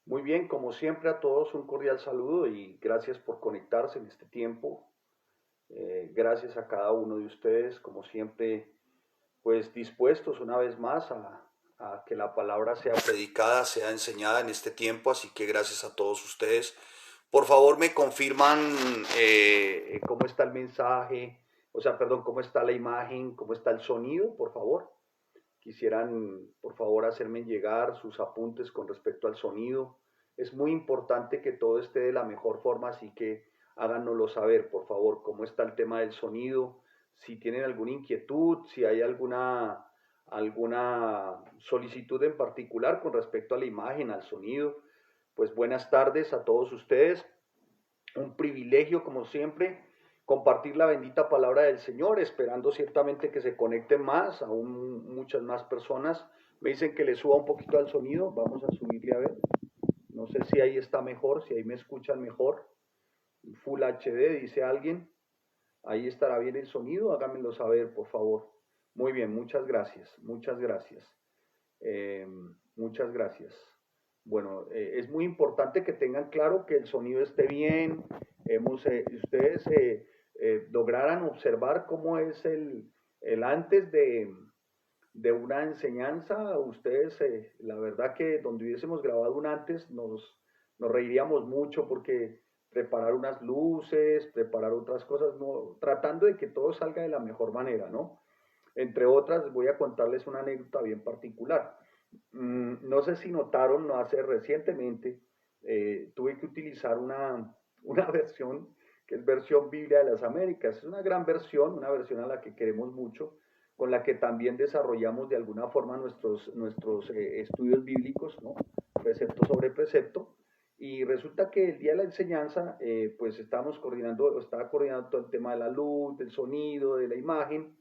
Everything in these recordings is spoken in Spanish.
Muy bien, como siempre a todos un cordial saludo y gracias por conectarse en este tiempo. Gracias a cada uno de ustedes, como siempre, pues dispuestos una vez más a que la palabra sea predicada, sea enseñada en este tiempo, así que gracias a todos ustedes. Por favor, me confirman cómo está el mensaje, o sea, perdón, cómo está la imagen, cómo está el sonido, por favor. Quisieran, por favor, hacerme llegar sus apuntes con respecto al sonido. Es muy importante que todo esté de la mejor forma, así que háganoslo saber, por favor, cómo está el tema del sonido, si tienen alguna inquietud, si hay alguna solicitud en particular con respecto a la imagen, al sonido. Pues buenas tardes a todos ustedes. Un privilegio, como siempre, compartir la bendita palabra del Señor, esperando ciertamente que se conecten más, aún muchas más personas. Me dicen que le suba un poquito al sonido, vamos a subirle a ver. No sé si ahí está mejor, si ahí me escuchan mejor. Full HD, dice alguien. Ahí estará bien el sonido, háganmelo saber, por favor. Muy bien, muchas gracias, muchas gracias. Eh, muchas gracias. Bueno, es muy importante que tengan claro que el sonido esté bien. Ustedes lograran observar cómo es el antes de una enseñanza. Ustedes, la verdad que donde hubiésemos grabado un antes, nos reiríamos mucho porque preparar unas luces, preparar otras cosas, no, tratando de que todo salga de la mejor manera, ¿no? Entre otras, voy a contarles una anécdota bien particular. No sé si notaron, no hace recientemente, tuve que utilizar una versión que es versión Biblia de las Américas. Es una versión a la que queremos mucho, con la que también desarrollamos de alguna forma nuestros estudios bíblicos, ¿no? Precepto sobre precepto. Y resulta que el día de la enseñanza, pues estaba coordinando todo el tema de la luz, del sonido, de la imagen,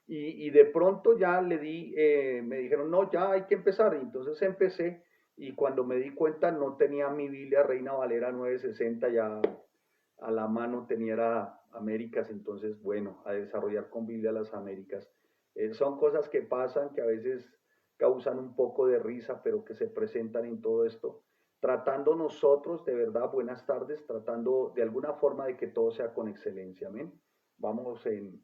y de pronto ya me dijeron, no, ya hay que empezar. Y entonces empecé y cuando me di cuenta no tenía mi Biblia Reina Valera 960 ya a la mano, tenía Américas, entonces bueno, a desarrollar con Biblia las Américas. Son cosas que pasan, que a veces causan un poco de risa, pero que se presentan en todo esto. Tratando nosotros, de verdad, buenas tardes, tratando de alguna forma de que todo sea con excelencia, amén. Vamos en,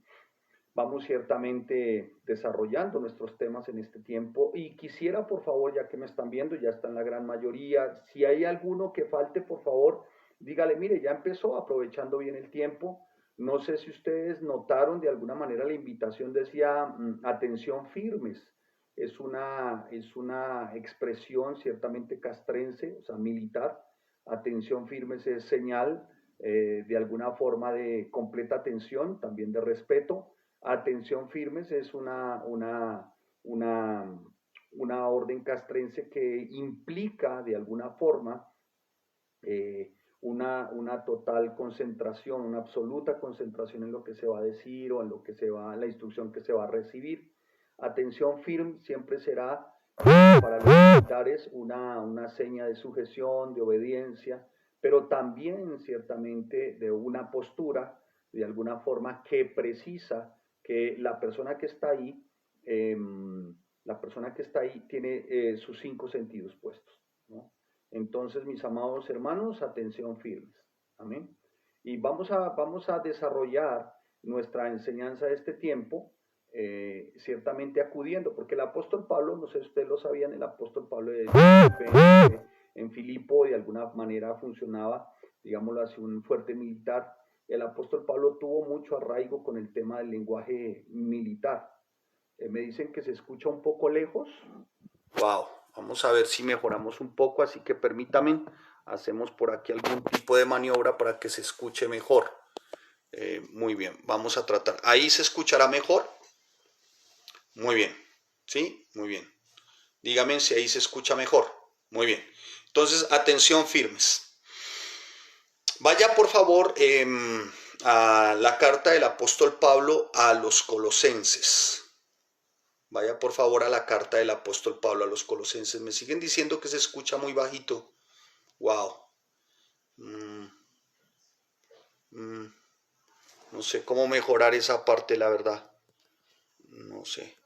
Vamos ciertamente desarrollando nuestros temas en este tiempo y quisiera, por favor, ya que me están viendo, ya están la gran mayoría, si hay alguno que falte, por favor, dígale, mire, ya empezó, aprovechando bien el tiempo. No sé si ustedes notaron de alguna manera la invitación, decía atención firmes. Es una expresión ciertamente castrense, o sea, militar. Atención firmes es señal de alguna forma de completa atención, también de respeto. Atención firmes es una, una orden castrense que implica de alguna forma una total concentración, una absoluta concentración en lo que se va a decir o en lo que la instrucción que se va a recibir. Atención firme siempre será para los militares una seña de sujeción, de obediencia, pero también ciertamente de una postura, de alguna forma, que precisa que eh, la persona que está ahí tiene sus cinco sentidos puestos, ¿no? Entonces, mis amados hermanos, atención firmes. Amén. Y vamos a desarrollar nuestra enseñanza de este tiempo, ciertamente acudiendo, porque el apóstol Pablo, no sé si ustedes lo sabían, el apóstol Pablo en Filipo de alguna manera funcionaba, digámoslo así, un fuerte militar. El apóstol Pablo tuvo mucho arraigo con el tema del lenguaje militar. Me dicen que se escucha un poco lejos. Wow, vamos a ver si mejoramos un poco, así que permítame, hacemos por aquí algún tipo de maniobra para que se escuche mejor. Muy bien, vamos a tratar. ¿Ahí se escuchará mejor? Muy bien, ¿sí? Muy bien. Dígame si ahí se escucha mejor. Muy bien. Entonces, atención firmes. Vaya por favor a la carta del apóstol Pablo a los colosenses. Vaya por favor a la carta del apóstol Pablo a los colosenses. Me siguen diciendo que se escucha muy bajito. Wow. Mm, mm, no sé cómo mejorar esa parte, la verdad. No sé.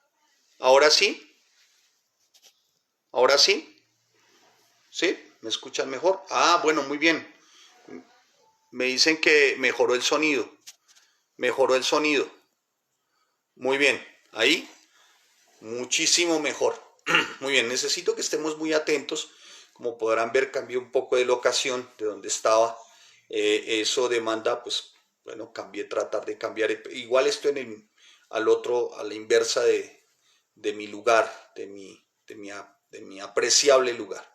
¿Ahora sí? ¿Ahora sí? ¿Sí? ¿Me escuchan mejor? Ah, bueno, muy bien. Me dicen que mejoró el sonido. Mejoró el sonido. Muy bien. Ahí, muchísimo mejor. Muy bien, necesito que estemos muy atentos. Como podrán ver, cambié un poco de locación de donde estaba. Eso demanda, pues, bueno, tratar de cambiar. Igual estoy a la inversa de mi lugar, de mi apreciable lugar.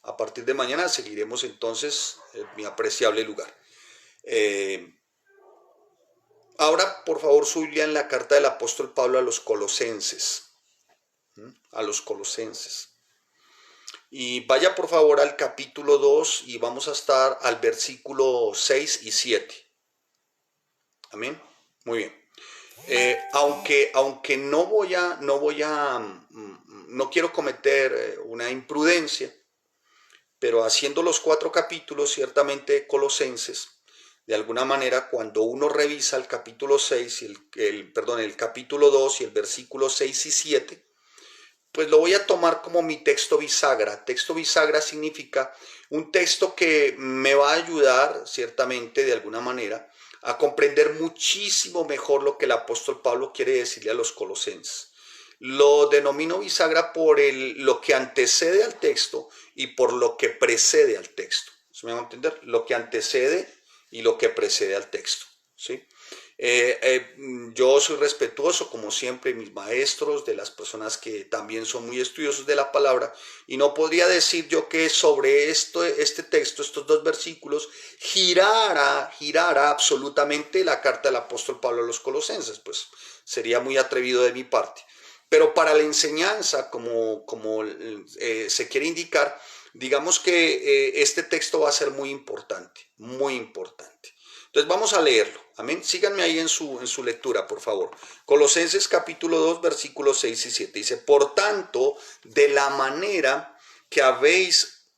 A partir de mañana seguiremos entonces mi apreciable lugar. Ahora, por favor, suya en la carta del apóstol Pablo a los colosenses. A los colosenses. Y vaya por favor al capítulo 2 y vamos a estar al versículo 6 y 7. Amén. Muy bien. Aunque no quiero cometer una imprudencia, pero haciendo los 4 capítulos, ciertamente Colosenses, de alguna manera, cuando uno revisa el capítulo 6, el capítulo 2 y el versículo 6 y 7, pues lo voy a tomar como mi texto bisagra. Texto bisagra significa un texto que me va a ayudar, ciertamente, de alguna manera, a comprender muchísimo mejor lo que el apóstol Pablo quiere decirle a los colosenses. Lo denomino bisagra por lo que antecede al texto y por lo que precede al texto. ¿Se me va a entender? Lo que antecede y lo que precede al texto. ¿Sí? Yo soy respetuoso, como siempre, mis maestros, de las personas que también son muy estudiosos de la palabra, y no podría decir yo que sobre este texto, estos 2 versículos, girara absolutamente la carta del apóstol Pablo a los colosenses, pues sería muy atrevido de mi parte. Pero para la enseñanza, como se quiere indicar, digamos que este texto va a ser muy importante, muy importante. Entonces vamos a leerlo, amén. Síganme ahí en su lectura, por favor. Colosenses capítulo 2, versículos 6 y 7. Dice, por tanto, de la manera que habéis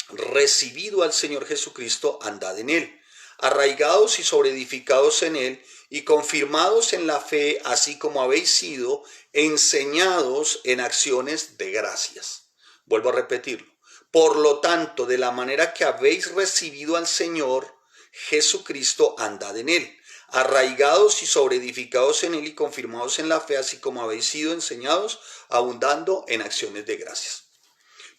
recibido al Señor Jesucristo, andad en él, arraigados y sobreedificados en él, y confirmados en la fe, así como habéis sido enseñados en acciones de gracias. Vuelvo a repetirlo. Por lo tanto, de la manera que habéis recibido al Señor Jesucristo, andad en él, arraigados y sobreedificados en él y confirmados en la fe, así como habéis sido enseñados, abundando en acciones de gracias.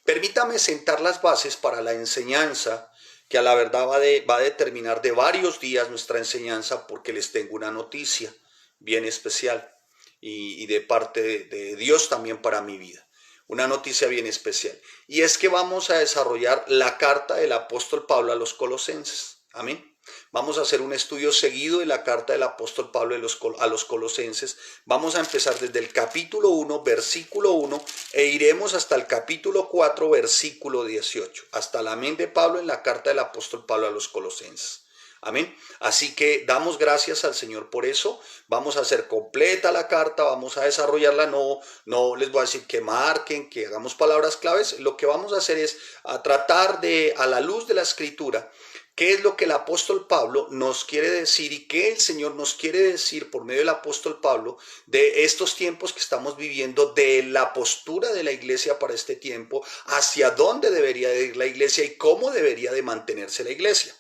Permítame sentar las bases para la enseñanza, que a la verdad va a determinar de varios días nuestra enseñanza, porque les tengo una noticia bien especial y de parte de Dios también para mi vida. Una noticia bien especial. Y es que vamos a desarrollar la carta del apóstol Pablo a los colosenses. Amén. Vamos a hacer un estudio seguido de la carta del apóstol Pablo a los colosenses. Vamos a empezar desde el capítulo 1, versículo 1, e iremos hasta el capítulo 4, versículo 18. Hasta la amén de Pablo en la carta del apóstol Pablo a los colosenses. Amén. Así que damos gracias al Señor por eso. Vamos a hacer completa la carta, vamos a desarrollarla. No les voy a decir que marquen, que hagamos palabras claves. Lo que vamos a hacer es a tratar de, a la luz de la Escritura, qué es lo que el apóstol Pablo nos quiere decir y qué el Señor nos quiere decir por medio del apóstol Pablo de estos tiempos que estamos viviendo, de la postura de la iglesia para este tiempo, hacia dónde debería ir la iglesia y cómo debería de mantenerse la iglesia.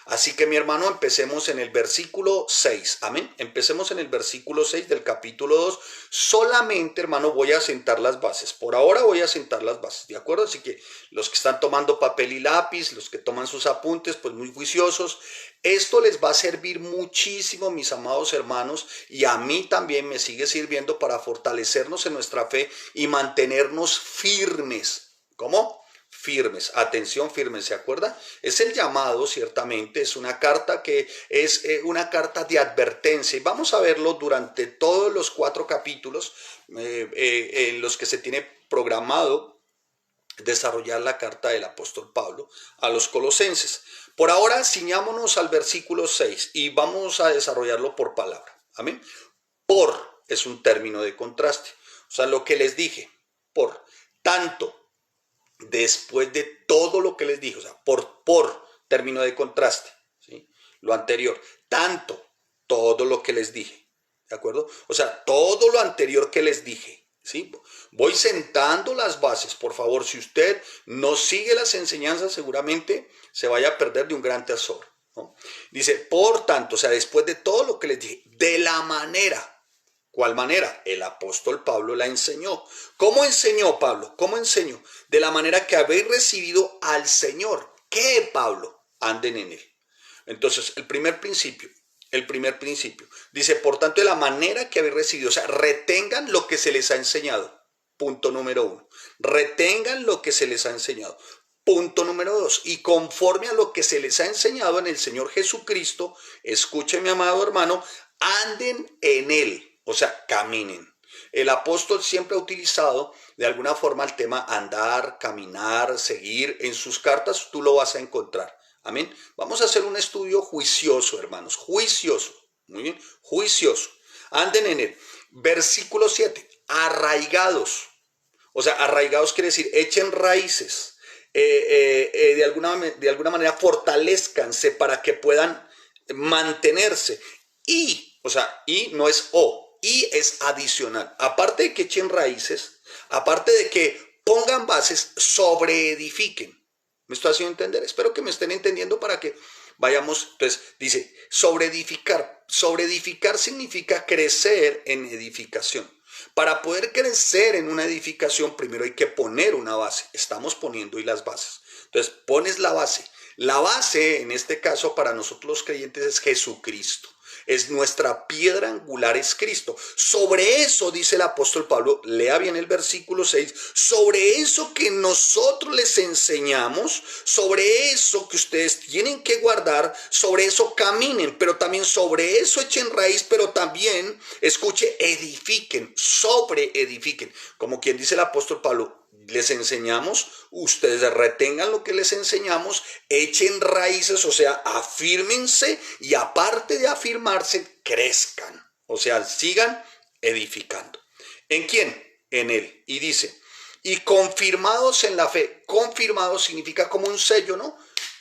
Así que mi hermano, empecemos en el versículo 6, amén. Empecemos en el versículo 6 del capítulo 2. Solamente, hermano, voy a sentar las bases. Por ahora voy a sentar las bases, ¿de acuerdo? Así que los que están tomando papel y lápiz, los que toman sus apuntes, pues muy juiciosos. Esto les va a servir muchísimo, mis amados hermanos, y a mí también me sigue sirviendo para fortalecernos en nuestra fe y mantenernos firmes. ¿Cómo? Firmes, atención, firmes, ¿se acuerda? Es el llamado, ciertamente, es una carta que es una carta de advertencia, y vamos a verlo durante todos los 4 capítulos en los que se tiene programado desarrollar la carta del apóstol Pablo a los colosenses. Por ahora, ciñámonos al versículo 6 y vamos a desarrollarlo por palabra, amén. Por es un término de contraste, o sea, lo que les dije, por tanto, después de todo lo que les dije, o sea, por término de contraste, ¿sí? Lo anterior, tanto, todo lo que les dije, ¿de acuerdo? O sea, todo lo anterior que les dije, ¿sí? Voy sentando las bases. Por favor, si usted no sigue las enseñanzas, seguramente se vaya a perder de un gran tesoro, ¿no? Dice, por tanto, o sea, después de todo lo que les dije, de la manera. ¿Cuál manera? El apóstol Pablo la enseñó. ¿Cómo enseñó Pablo? ¿Cómo enseñó? De la manera que habéis recibido al Señor. ¿Qué, Pablo? Anden en él. Entonces, el primer principio, dice, por tanto, de la manera que habéis recibido, o sea, retengan lo que se les ha enseñado. Punto número 1. Retengan lo que se les ha enseñado. Punto número 2. Y conforme a lo que se les ha enseñado en el Señor Jesucristo, escúcheme, amado hermano, anden en él. O sea, caminen. El apóstol siempre ha utilizado de alguna forma el tema andar, caminar, seguir. En sus cartas tú lo vas a encontrar. Amén. Vamos a hacer un estudio juicioso, hermanos. Juicioso. Muy bien. Juicioso. Anden en él. Versículo 7. Arraigados. O sea, arraigados quiere decir echen raíces. De alguna manera fortalezcanse para que puedan mantenerse. O sea, y no es y es adicional. Aparte de que echen raíces, aparte de que pongan bases, sobreedifiquen. ¿Me estoy haciendo entender? Espero que me estén entendiendo para que vayamos. Entonces, dice, sobreedificar. Sobreedificar significa crecer en edificación. Para poder crecer en una edificación, primero hay que poner una base. Estamos poniendo hoy las bases. Entonces, pones la base. La base, en este caso, para nosotros los creyentes es Jesucristo. Es nuestra piedra angular, es Cristo. Sobre eso, dice el apóstol Pablo, lea bien el versículo 6, sobre eso que nosotros les enseñamos, sobre eso que ustedes tienen que guardar, sobre eso caminen, pero también sobre eso echen raíz, pero también, escuche, edifiquen, sobreedifiquen. Como quien dice el apóstol Pablo, les enseñamos, ustedes retengan lo que les enseñamos, echen raíces, o sea, afírmense y aparte de afirmarse, crezcan, o sea, sigan edificando. ¿En quién? En él. Y dice, y confirmados en la fe. Confirmados significa como un sello, ¿no?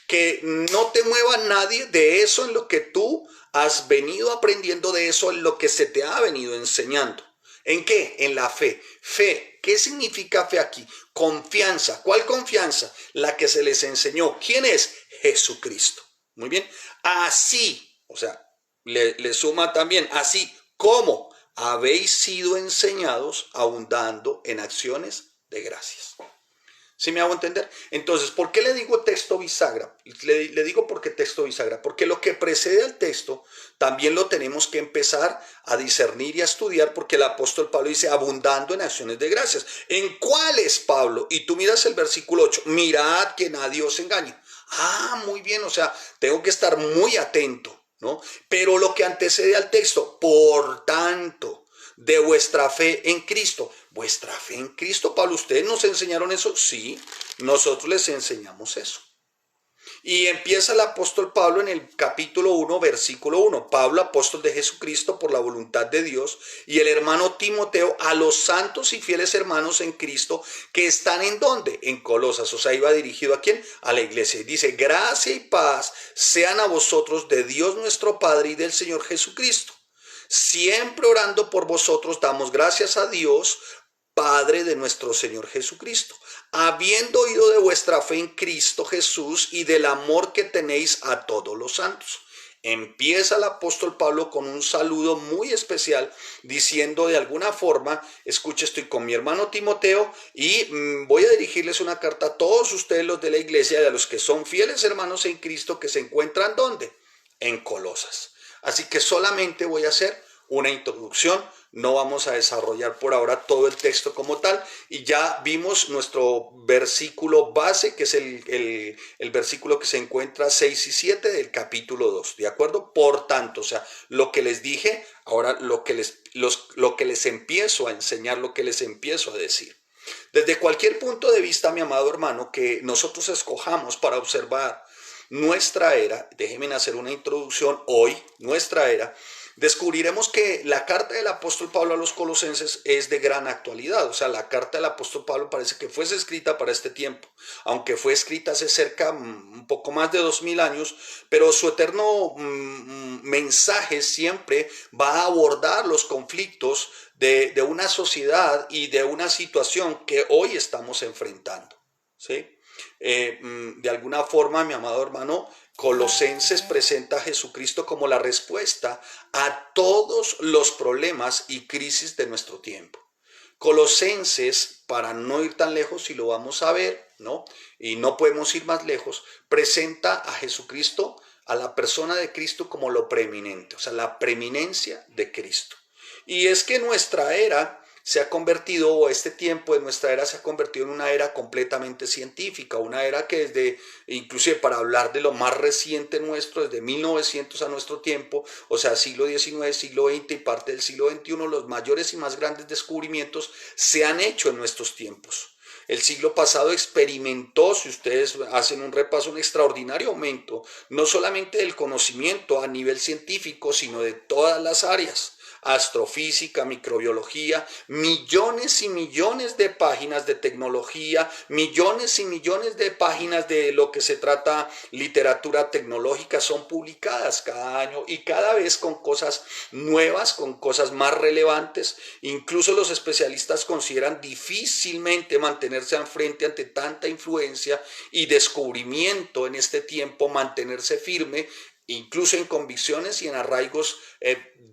Que no te mueva nadie de eso en lo que tú has venido aprendiendo, de eso en lo que se te ha venido enseñando. ¿En qué? En la fe. Fe. ¿Qué significa fe aquí? Confianza. ¿Cuál confianza? La que se les enseñó. ¿Quién es? Jesucristo. Muy bien. Así, o sea, le suma también, así como habéis sido enseñados, abundando en acciones de gracias. ¿Sí me hago entender? Entonces, ¿por qué le digo texto bisagra? Le digo por qué texto bisagra. Porque lo que precede al texto también lo tenemos que empezar a discernir y a estudiar, porque el apóstol Pablo dice abundando en acciones de gracias. ¿En cuáles, Pablo? Y tú miras el versículo 8. Mirad que nadie os engañe. Ah, muy bien, o sea, tengo que estar muy atento, ¿no? Pero lo que antecede al texto, por tanto, de vuestra fe en Cristo. ¿Vuestra fe en Cristo, Pablo? ¿Ustedes nos enseñaron eso? Sí, nosotros les enseñamos eso. Y empieza el apóstol Pablo en el capítulo 1, versículo 1. Pablo, apóstol de Jesucristo por la voluntad de Dios, y el hermano Timoteo a los santos y fieles hermanos en Cristo que están en ¿dónde? En Colosas. O sea, iba dirigido ¿a quién? A la iglesia. Y dice, gracia y paz sean a vosotros de Dios nuestro Padre y del Señor Jesucristo. Siempre orando por vosotros damos gracias a Dios, Padre de nuestro Señor Jesucristo, habiendo oído de vuestra fe en Cristo Jesús y del amor que tenéis a todos los santos. Empieza el apóstol Pablo con un saludo muy especial, diciendo de alguna forma, escuche, estoy con mi hermano Timoteo y voy a dirigirles una carta a todos ustedes los de la iglesia y a los que son fieles hermanos en Cristo que se encuentran ¿dónde? En Colosas. Así que solamente voy a hacer una introducción, no vamos a desarrollar por ahora todo el texto como tal, y ya vimos nuestro versículo base, que es el versículo que se encuentra 6 y 7 del capítulo 2, ¿de acuerdo? Por tanto, o sea, lo que les dije, ahora lo que les empiezo a enseñar, lo que les empiezo a decir. Desde cualquier punto de vista, mi amado hermano, que nosotros escojamos para observar nuestra era, déjenme hacer una introducción hoy, nuestra era, descubriremos que la carta del apóstol Pablo a los colosenses es de gran actualidad. O sea, la carta del apóstol Pablo parece que fuese escrita para este tiempo, aunque fue escrita hace cerca un poco más de 2000 años, pero su eterno mensaje siempre va a abordar los conflictos de una sociedad y de una situación que hoy estamos enfrentando, ¿sí? De alguna forma, mi amado hermano, Colosenses presenta a Jesucristo como la respuesta a todos los problemas y crisis de nuestro tiempo. Colosenses, para no ir tan lejos, y lo vamos a ver, ¿no? Y no podemos ir más lejos, presenta a Jesucristo, a la persona de Cristo como lo preeminente, o sea, la preeminencia de Cristo. Y es que nuestra era se ha convertido, o este tiempo de nuestra era se ha convertido en una era completamente científica, una era que desde, inclusive para hablar de lo más reciente nuestro, desde 1900 a nuestro tiempo, o sea, siglo XIX, siglo XX y parte del siglo XXI, los mayores y más grandes descubrimientos se han hecho en nuestros tiempos. El siglo pasado experimentó, si ustedes hacen un repaso, un extraordinario aumento, no solamente del conocimiento a nivel científico, sino de todas las áreas. Astrofísica, microbiología, millones y millones de páginas de tecnología, millones y millones de páginas de lo que se trata literatura tecnológica son publicadas cada año y cada vez con cosas nuevas, con cosas más relevantes. Incluso los especialistas consideran difícilmente mantenerse al frente ante tanta influencia y descubrimiento en este tiempo, mantenerse firme incluso en convicciones y en arraigos,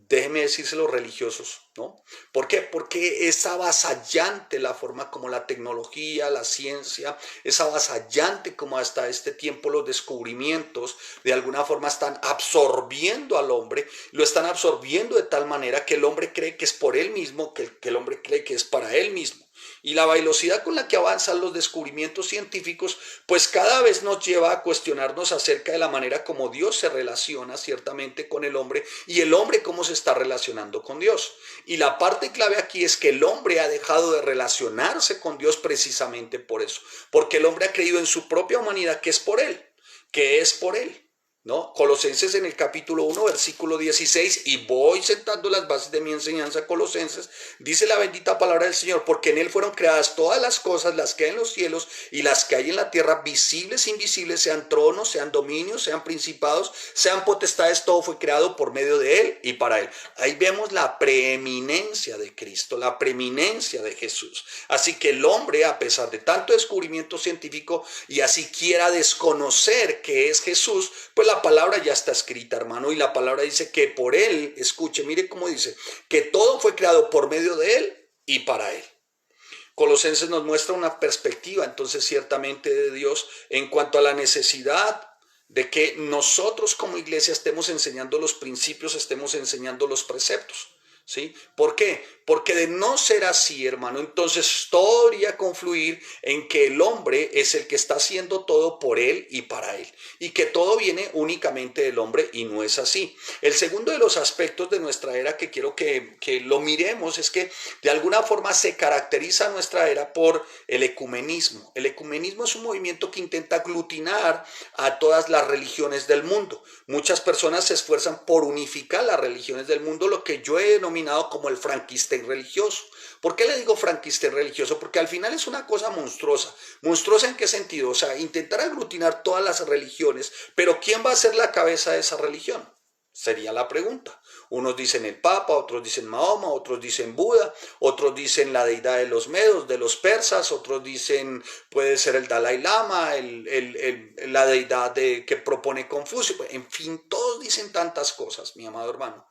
déjeme decírselo, religiosos, ¿no? ¿Por qué? Porque es avasallante la forma como la tecnología, la ciencia, es avasallante como hasta este tiempo los descubrimientos de alguna forma están absorbiendo al hombre, lo están absorbiendo de tal manera que el hombre cree que es por él mismo, que el hombre cree que es para él mismo. Y la velocidad con la que avanzan los descubrimientos científicos, pues cada vez nos lleva a cuestionarnos acerca de la manera como Dios se relaciona ciertamente con el hombre y el hombre cómo se está relacionando con Dios. Y la parte clave aquí es que el hombre ha dejado de relacionarse con Dios precisamente por eso, porque el hombre ha creído en su propia humanidad que es por él, que es por él. ¿No? Colosenses en el capítulo 1, versículo 16, y voy sentando las bases de mi enseñanza, Colosenses, dice la bendita palabra del Señor, porque en él fueron creadas todas las cosas, las que hay en los cielos y las que hay en la tierra, visibles e invisibles, sean tronos, sean dominios, sean principados, sean potestades, todo fue creado por medio de él y para él. Ahí vemos la preeminencia de Cristo, la preeminencia de Jesús. Así que el hombre, a pesar de tanto descubrimiento científico y así quiera desconocer que es Jesús, pues la palabra ya está escrita, hermano, y la palabra dice que por él, escuche, mire cómo dice, que todo fue creado por medio de él y para él. Colosenses nos muestra una perspectiva, entonces, ciertamente de Dios en cuanto a la necesidad de que nosotros como iglesia estemos enseñando los principios, estemos enseñando los preceptos. ¿Sí? ¿Por qué? Porque de no ser así, hermano, entonces todo iría confluir en que el hombre es el que está haciendo todo por él y para él, y que todo viene únicamente del hombre, y no es así. El segundo de los aspectos de nuestra era que quiero que lo miremos es que de alguna forma se caracteriza nuestra era por el ecumenismo. El ecumenismo es un movimiento que intenta aglutinar a todas las religiones del mundo. Muchas personas se esfuerzan por unificar las religiones del mundo, lo que yo he denominado como el Frankenstein religioso. ¿Por qué le digo Frankenstein religioso? Porque al final es una cosa monstruosa. ¿Monstruosa en qué sentido? O sea, intentar aglutinar todas las religiones, pero ¿quién va a ser la cabeza de esa religión? Sería la pregunta. Unos dicen el Papa, otros dicen Mahoma, otros dicen Buda, otros dicen la deidad de los medos, de los persas, otros dicen puede ser el Dalai Lama, la deidad que propone Confucio. En fin, todos dicen tantas cosas, mi amado hermano.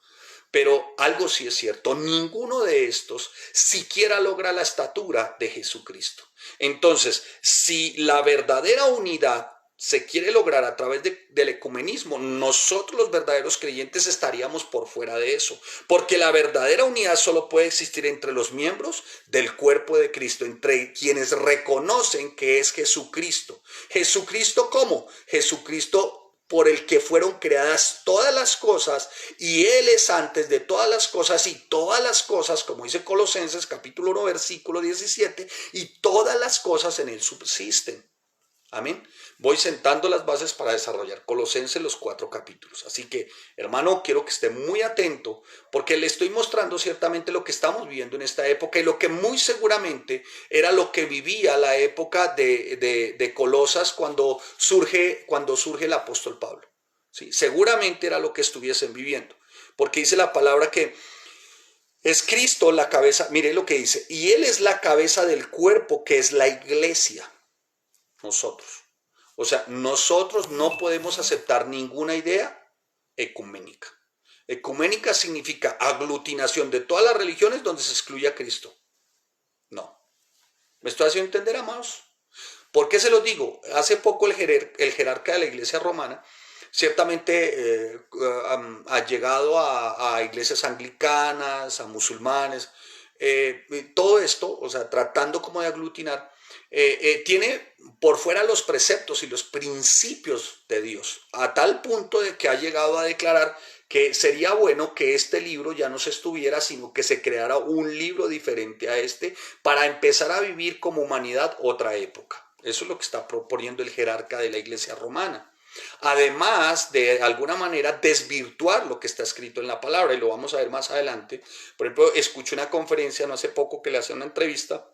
Pero algo sí es cierto, ninguno de estos siquiera logra la estatura de Jesucristo. Entonces, si la verdadera unidad se quiere lograr a través del ecumenismo, nosotros los verdaderos creyentes estaríamos por fuera de eso, porque la verdadera unidad solo puede existir entre los miembros del cuerpo de Cristo, entre quienes reconocen que es Jesucristo. ¿Jesucristo cómo? Jesucristo por el que fueron creadas todas las cosas, y Él es antes de todas las cosas, y todas las cosas, como dice Colosenses capítulo 1 versículo 17, y todas las cosas en Él subsisten. Amén. Voy sentando las bases para desarrollar Colosenses los 4 capítulos. Así que, hermano, quiero que esté muy atento porque le estoy mostrando ciertamente lo que estamos viviendo en esta época y lo que muy seguramente era lo que vivía la época de Colosas cuando surge el apóstol Pablo. ¿Sí? Seguramente era lo que estuviesen viviendo. Porque dice la palabra que es Cristo la cabeza. Mire lo que dice. Y Él es la cabeza del cuerpo que es la iglesia. Nosotros. O sea, nosotros no podemos aceptar ninguna idea ecuménica. Ecuménica significa aglutinación de todas las religiones donde se excluye a Cristo. No. ¿Me estoy haciendo entender, amados? ¿Por qué se los digo? Hace poco el jerarca de la iglesia romana ciertamente ha llegado a iglesias anglicanas, a musulmanes, todo esto, o sea, tratando como de aglutinar, tiene por fuera los preceptos y los principios de Dios, a tal punto de que ha llegado a declarar que sería bueno que este libro ya no se estuviera, sino que se creara un libro diferente a este para empezar a vivir como humanidad otra época. Eso es lo que está proponiendo el jerarca de la iglesia romana. Además de alguna manera desvirtuar lo que está escrito en la palabra, y lo vamos a ver más adelante. Por ejemplo, escuché una conferencia no hace poco que le hacían una entrevista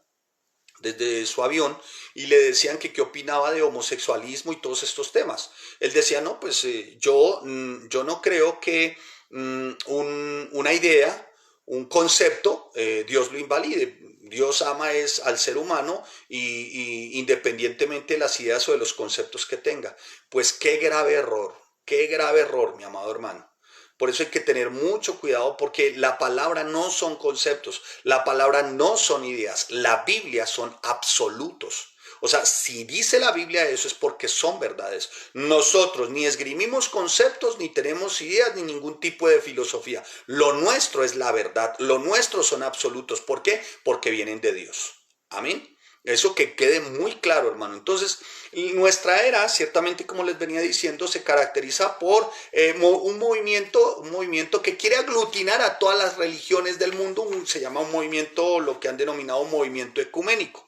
desde su avión y le decían que qué opinaba de homosexualismo y todos estos temas. Él decía, no, pues yo no creo que una idea, un concepto, Dios lo invalide. Dios ama al ser humano y independientemente de las ideas o de los conceptos que tenga. Pues qué grave error, mi amado hermano. Por eso hay que tener mucho cuidado porque la palabra no son conceptos, la palabra no son ideas, la Biblia son absolutos. O sea, si dice la Biblia eso es porque son verdades. Nosotros ni esgrimimos conceptos, ni tenemos ideas, ni ningún tipo de filosofía. Lo nuestro es la verdad, lo nuestro son absolutos. ¿Por qué? Porque vienen de Dios. Amén. Eso que quede muy claro, hermano. Entonces, nuestra era, ciertamente, como les venía diciendo, se caracteriza por un movimiento que quiere aglutinar a todas las religiones del mundo. Se llama un movimiento, lo que han denominado un movimiento ecuménico.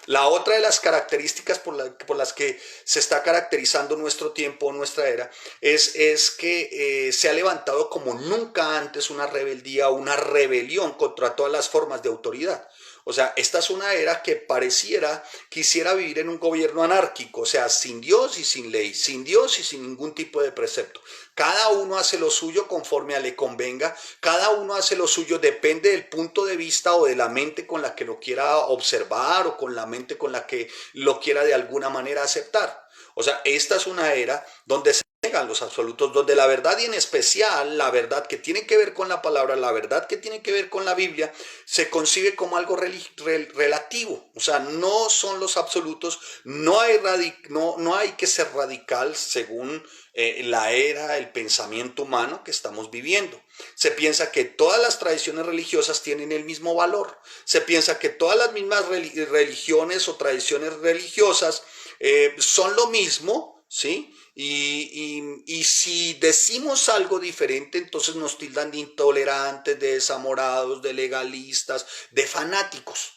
La otra de las características por las que se está caracterizando nuestro tiempo, nuestra era, es que se ha levantado como nunca antes una rebeldía, una rebelión contra todas las formas de autoridad. O sea, esta es una era que quisiera vivir en un gobierno anárquico, o sea, sin Dios y sin ley, sin Dios y sin ningún tipo de precepto. Cada uno hace lo suyo conforme a le convenga, cada uno hace lo suyo, depende del punto de vista o de la mente con la que lo quiera observar o con la mente con la que lo quiera de alguna manera aceptar. O sea, esta es una era donde se niegan los absolutos, donde la verdad y en especial la verdad que tiene que ver con la palabra, la verdad que tiene que ver con la Biblia, se concibe como algo relativo. O sea, no son los absolutos, no hay que ser radical según la era, el pensamiento humano que estamos viviendo. Se piensa que todas las tradiciones religiosas tienen el mismo valor. Se piensa que todas las mismas religiones o tradiciones religiosas son lo mismo, ¿sí? Y si decimos algo diferente, entonces nos tildan de intolerantes, de desamorados, de legalistas, de fanáticos.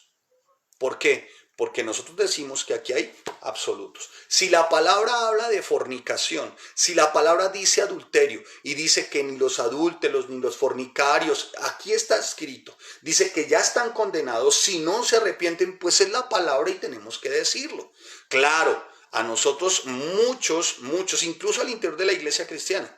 ¿Por qué? Porque nosotros decimos que aquí hay absolutos. Si la palabra habla de fornicación, si la palabra dice adulterio y dice que ni los adúlteros ni los fornicarios, aquí está escrito, dice que ya están condenados, si no se arrepienten, pues es la palabra y tenemos que decirlo. Claro, a nosotros muchos, incluso al interior de la iglesia cristiana.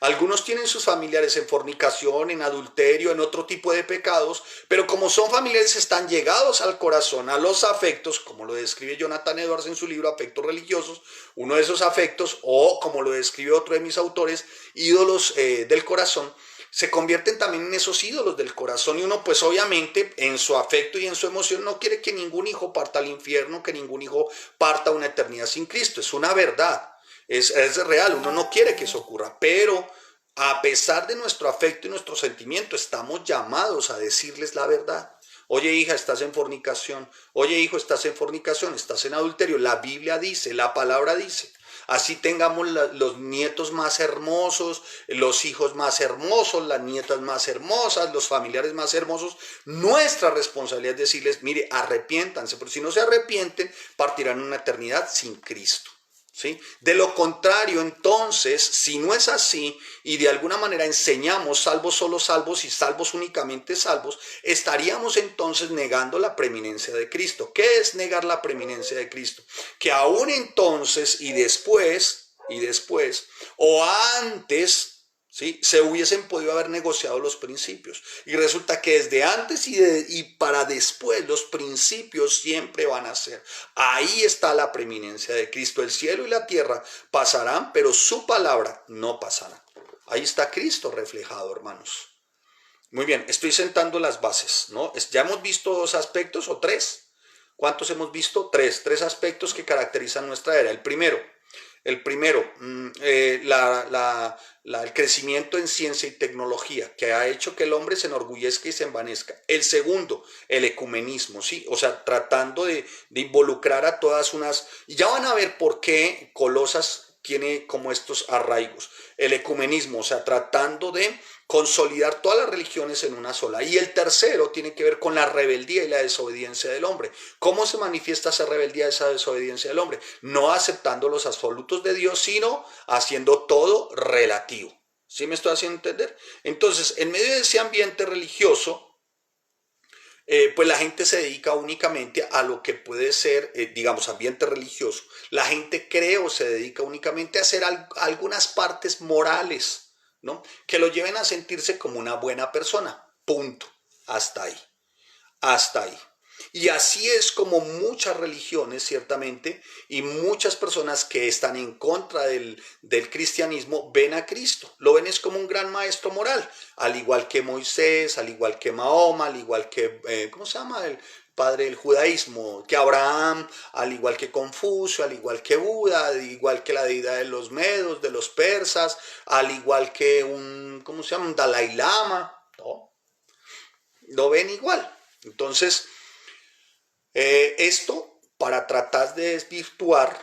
Algunos tienen sus familiares en fornicación, en adulterio, en otro tipo de pecados, pero como son familiares están llegados al corazón, a los afectos, como lo describe Jonathan Edwards en su libro Afectos Religiosos, uno de esos afectos, o como lo describe otro de mis autores, ídolos del corazón, se convierten también en esos ídolos del corazón y uno pues obviamente en su afecto y en su emoción no quiere que ningún hijo parta al infierno, que ningún hijo parta a una eternidad sin Cristo, es una verdad. Es real, uno no quiere que eso ocurra, pero a pesar de nuestro afecto y nuestro sentimiento, estamos llamados a decirles la verdad. Oye, hija, estás en fornicación. Oye, hijo, estás en fornicación, estás en adulterio. La Biblia dice, la palabra dice. Así tengamos los nietos más hermosos, los hijos más hermosos, las nietas más hermosas, los familiares más hermosos, nuestra responsabilidad es decirles, mire, arrepiéntanse, porque si no se arrepienten, partirán en una eternidad sin Cristo. ¿Sí? De lo contrario, entonces, si no es así y de alguna manera enseñamos salvos solo salvos y salvos únicamente salvos, estaríamos entonces negando la preeminencia de Cristo. ¿Qué es negar la preeminencia de Cristo? Que aún entonces y después, o antes, ¿sí?, se hubiesen podido haber negociado los principios. Y resulta que desde antes y para después los principios siempre van a ser. Ahí está la preeminencia de Cristo. El cielo y la tierra pasarán, pero su palabra no pasará. Ahí está Cristo reflejado, hermanos. Muy bien, estoy sentando las bases, ¿no? Ya hemos visto 2 aspectos o 3. ¿Cuántos hemos visto? 3 aspectos que caracterizan nuestra era. El primero, el crecimiento en ciencia y tecnología, que ha hecho que el hombre se enorgullezca y se envanezca. El segundo, el ecumenismo, ¿sí? O sea, tratando de involucrar a todas unas... Y ya van a ver por qué Colosas tiene como estos arraigos. El ecumenismo, o sea, tratando de consolidar todas las religiones en una sola. Y el tercero tiene que ver con la rebeldía y la desobediencia del hombre. ¿Cómo se manifiesta esa rebeldía y esa desobediencia del hombre? No aceptando los absolutos de Dios, sino haciendo todo relativo. ¿Sí me estoy haciendo entender? Entonces, en medio de ese ambiente religioso, pues la gente se dedica únicamente a lo que puede ser, digamos, ambiente religioso. La gente cree o se dedica únicamente a hacer algunas partes morales, ¿no?, que lo lleven a sentirse como una buena persona. Punto. Hasta ahí. Hasta ahí. Y así es como muchas religiones, ciertamente, y muchas personas que están en contra del cristianismo ven a Cristo. Lo ven es como un gran maestro moral, al igual que Moisés, al igual que Mahoma, al igual que, ¿cómo se llama? El padre del judaísmo, que Abraham, al igual que Confucio, al igual que Buda, al igual que la deidad de los medos, de los persas, al igual que ¿cómo se llama? Un Dalai Lama, ¿no? Lo ven igual. Entonces, esto para tratar de desvirtuar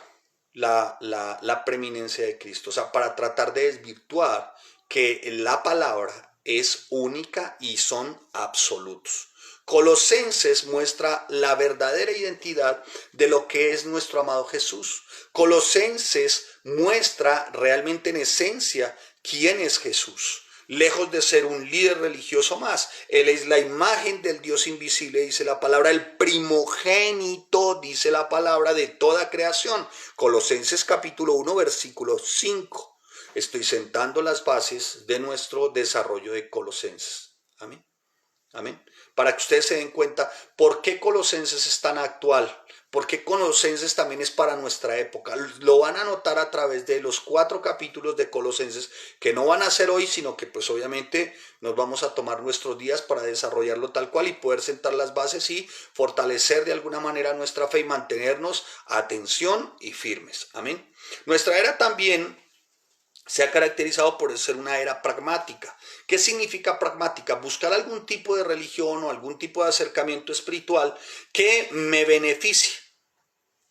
la preeminencia de Cristo, o sea, para tratar de desvirtuar que la palabra es única y son absolutos. Colosenses muestra la verdadera identidad de lo que es nuestro amado Jesús. Colosenses muestra realmente en esencia quién es Jesús. Lejos de ser un líder religioso más, Él es la imagen del Dios invisible, dice la palabra, el primogénito, dice la palabra, de toda creación. Colosenses capítulo 1, versículo 5. Estoy sentando las bases de nuestro desarrollo de Colosenses. Amén. Amén. Para que ustedes se den cuenta por qué Colosenses es tan actual, por qué Colosenses también es para nuestra época. Lo van a notar a través de los 4 capítulos de Colosenses, que no van a ser hoy, sino que pues obviamente nos vamos a tomar nuestros días para desarrollarlo tal cual y poder sentar las bases y fortalecer de alguna manera nuestra fe y mantenernos a atención y firmes. Amén. Nuestra era también se ha caracterizado por ser una era pragmática. ¿Qué significa pragmática? Buscar algún tipo de religión o algún tipo de acercamiento espiritual que me beneficie,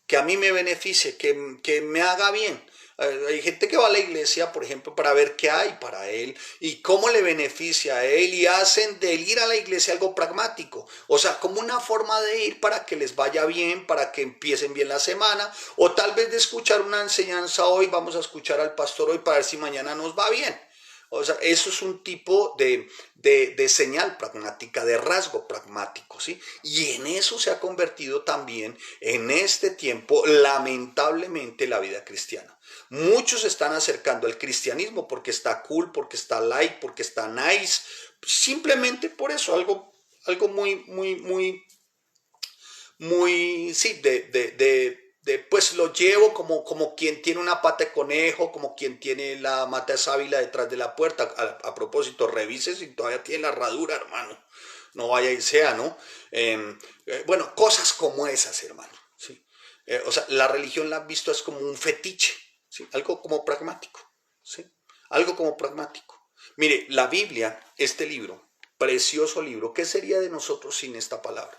que a mí me beneficie, que me haga bien. Hay gente que va a la iglesia, por ejemplo, para ver qué hay para él y cómo le beneficia a él, y hacen del ir a la iglesia algo pragmático, o sea, como una forma de ir para que les vaya bien, para que empiecen bien la semana, o tal vez de escuchar una enseñanza hoy, vamos a escuchar al pastor hoy para ver si mañana nos va bien. O sea, eso es un tipo de señal pragmática, de rasgo pragmático, ¿sí? Y en eso se ha convertido también en este tiempo, lamentablemente, la vida cristiana. Muchos se están acercando al cristianismo porque está cool, porque está light, porque está nice, simplemente por eso, algo muy, sí, pues lo llevo como quien tiene una pata de conejo, como quien tiene la mata de sábila detrás de la puerta. A propósito, revise si todavía tiene la herradura, hermano. No vaya y sea, ¿no? Bueno, cosas como esas, hermano. ¿Sí? O sea, la religión la han visto es como un fetiche, ¿sí? Algo como pragmático, ¿sí? Algo como pragmático. Mire, la Biblia, este libro, precioso libro, ¿qué sería de nosotros sin esta palabra?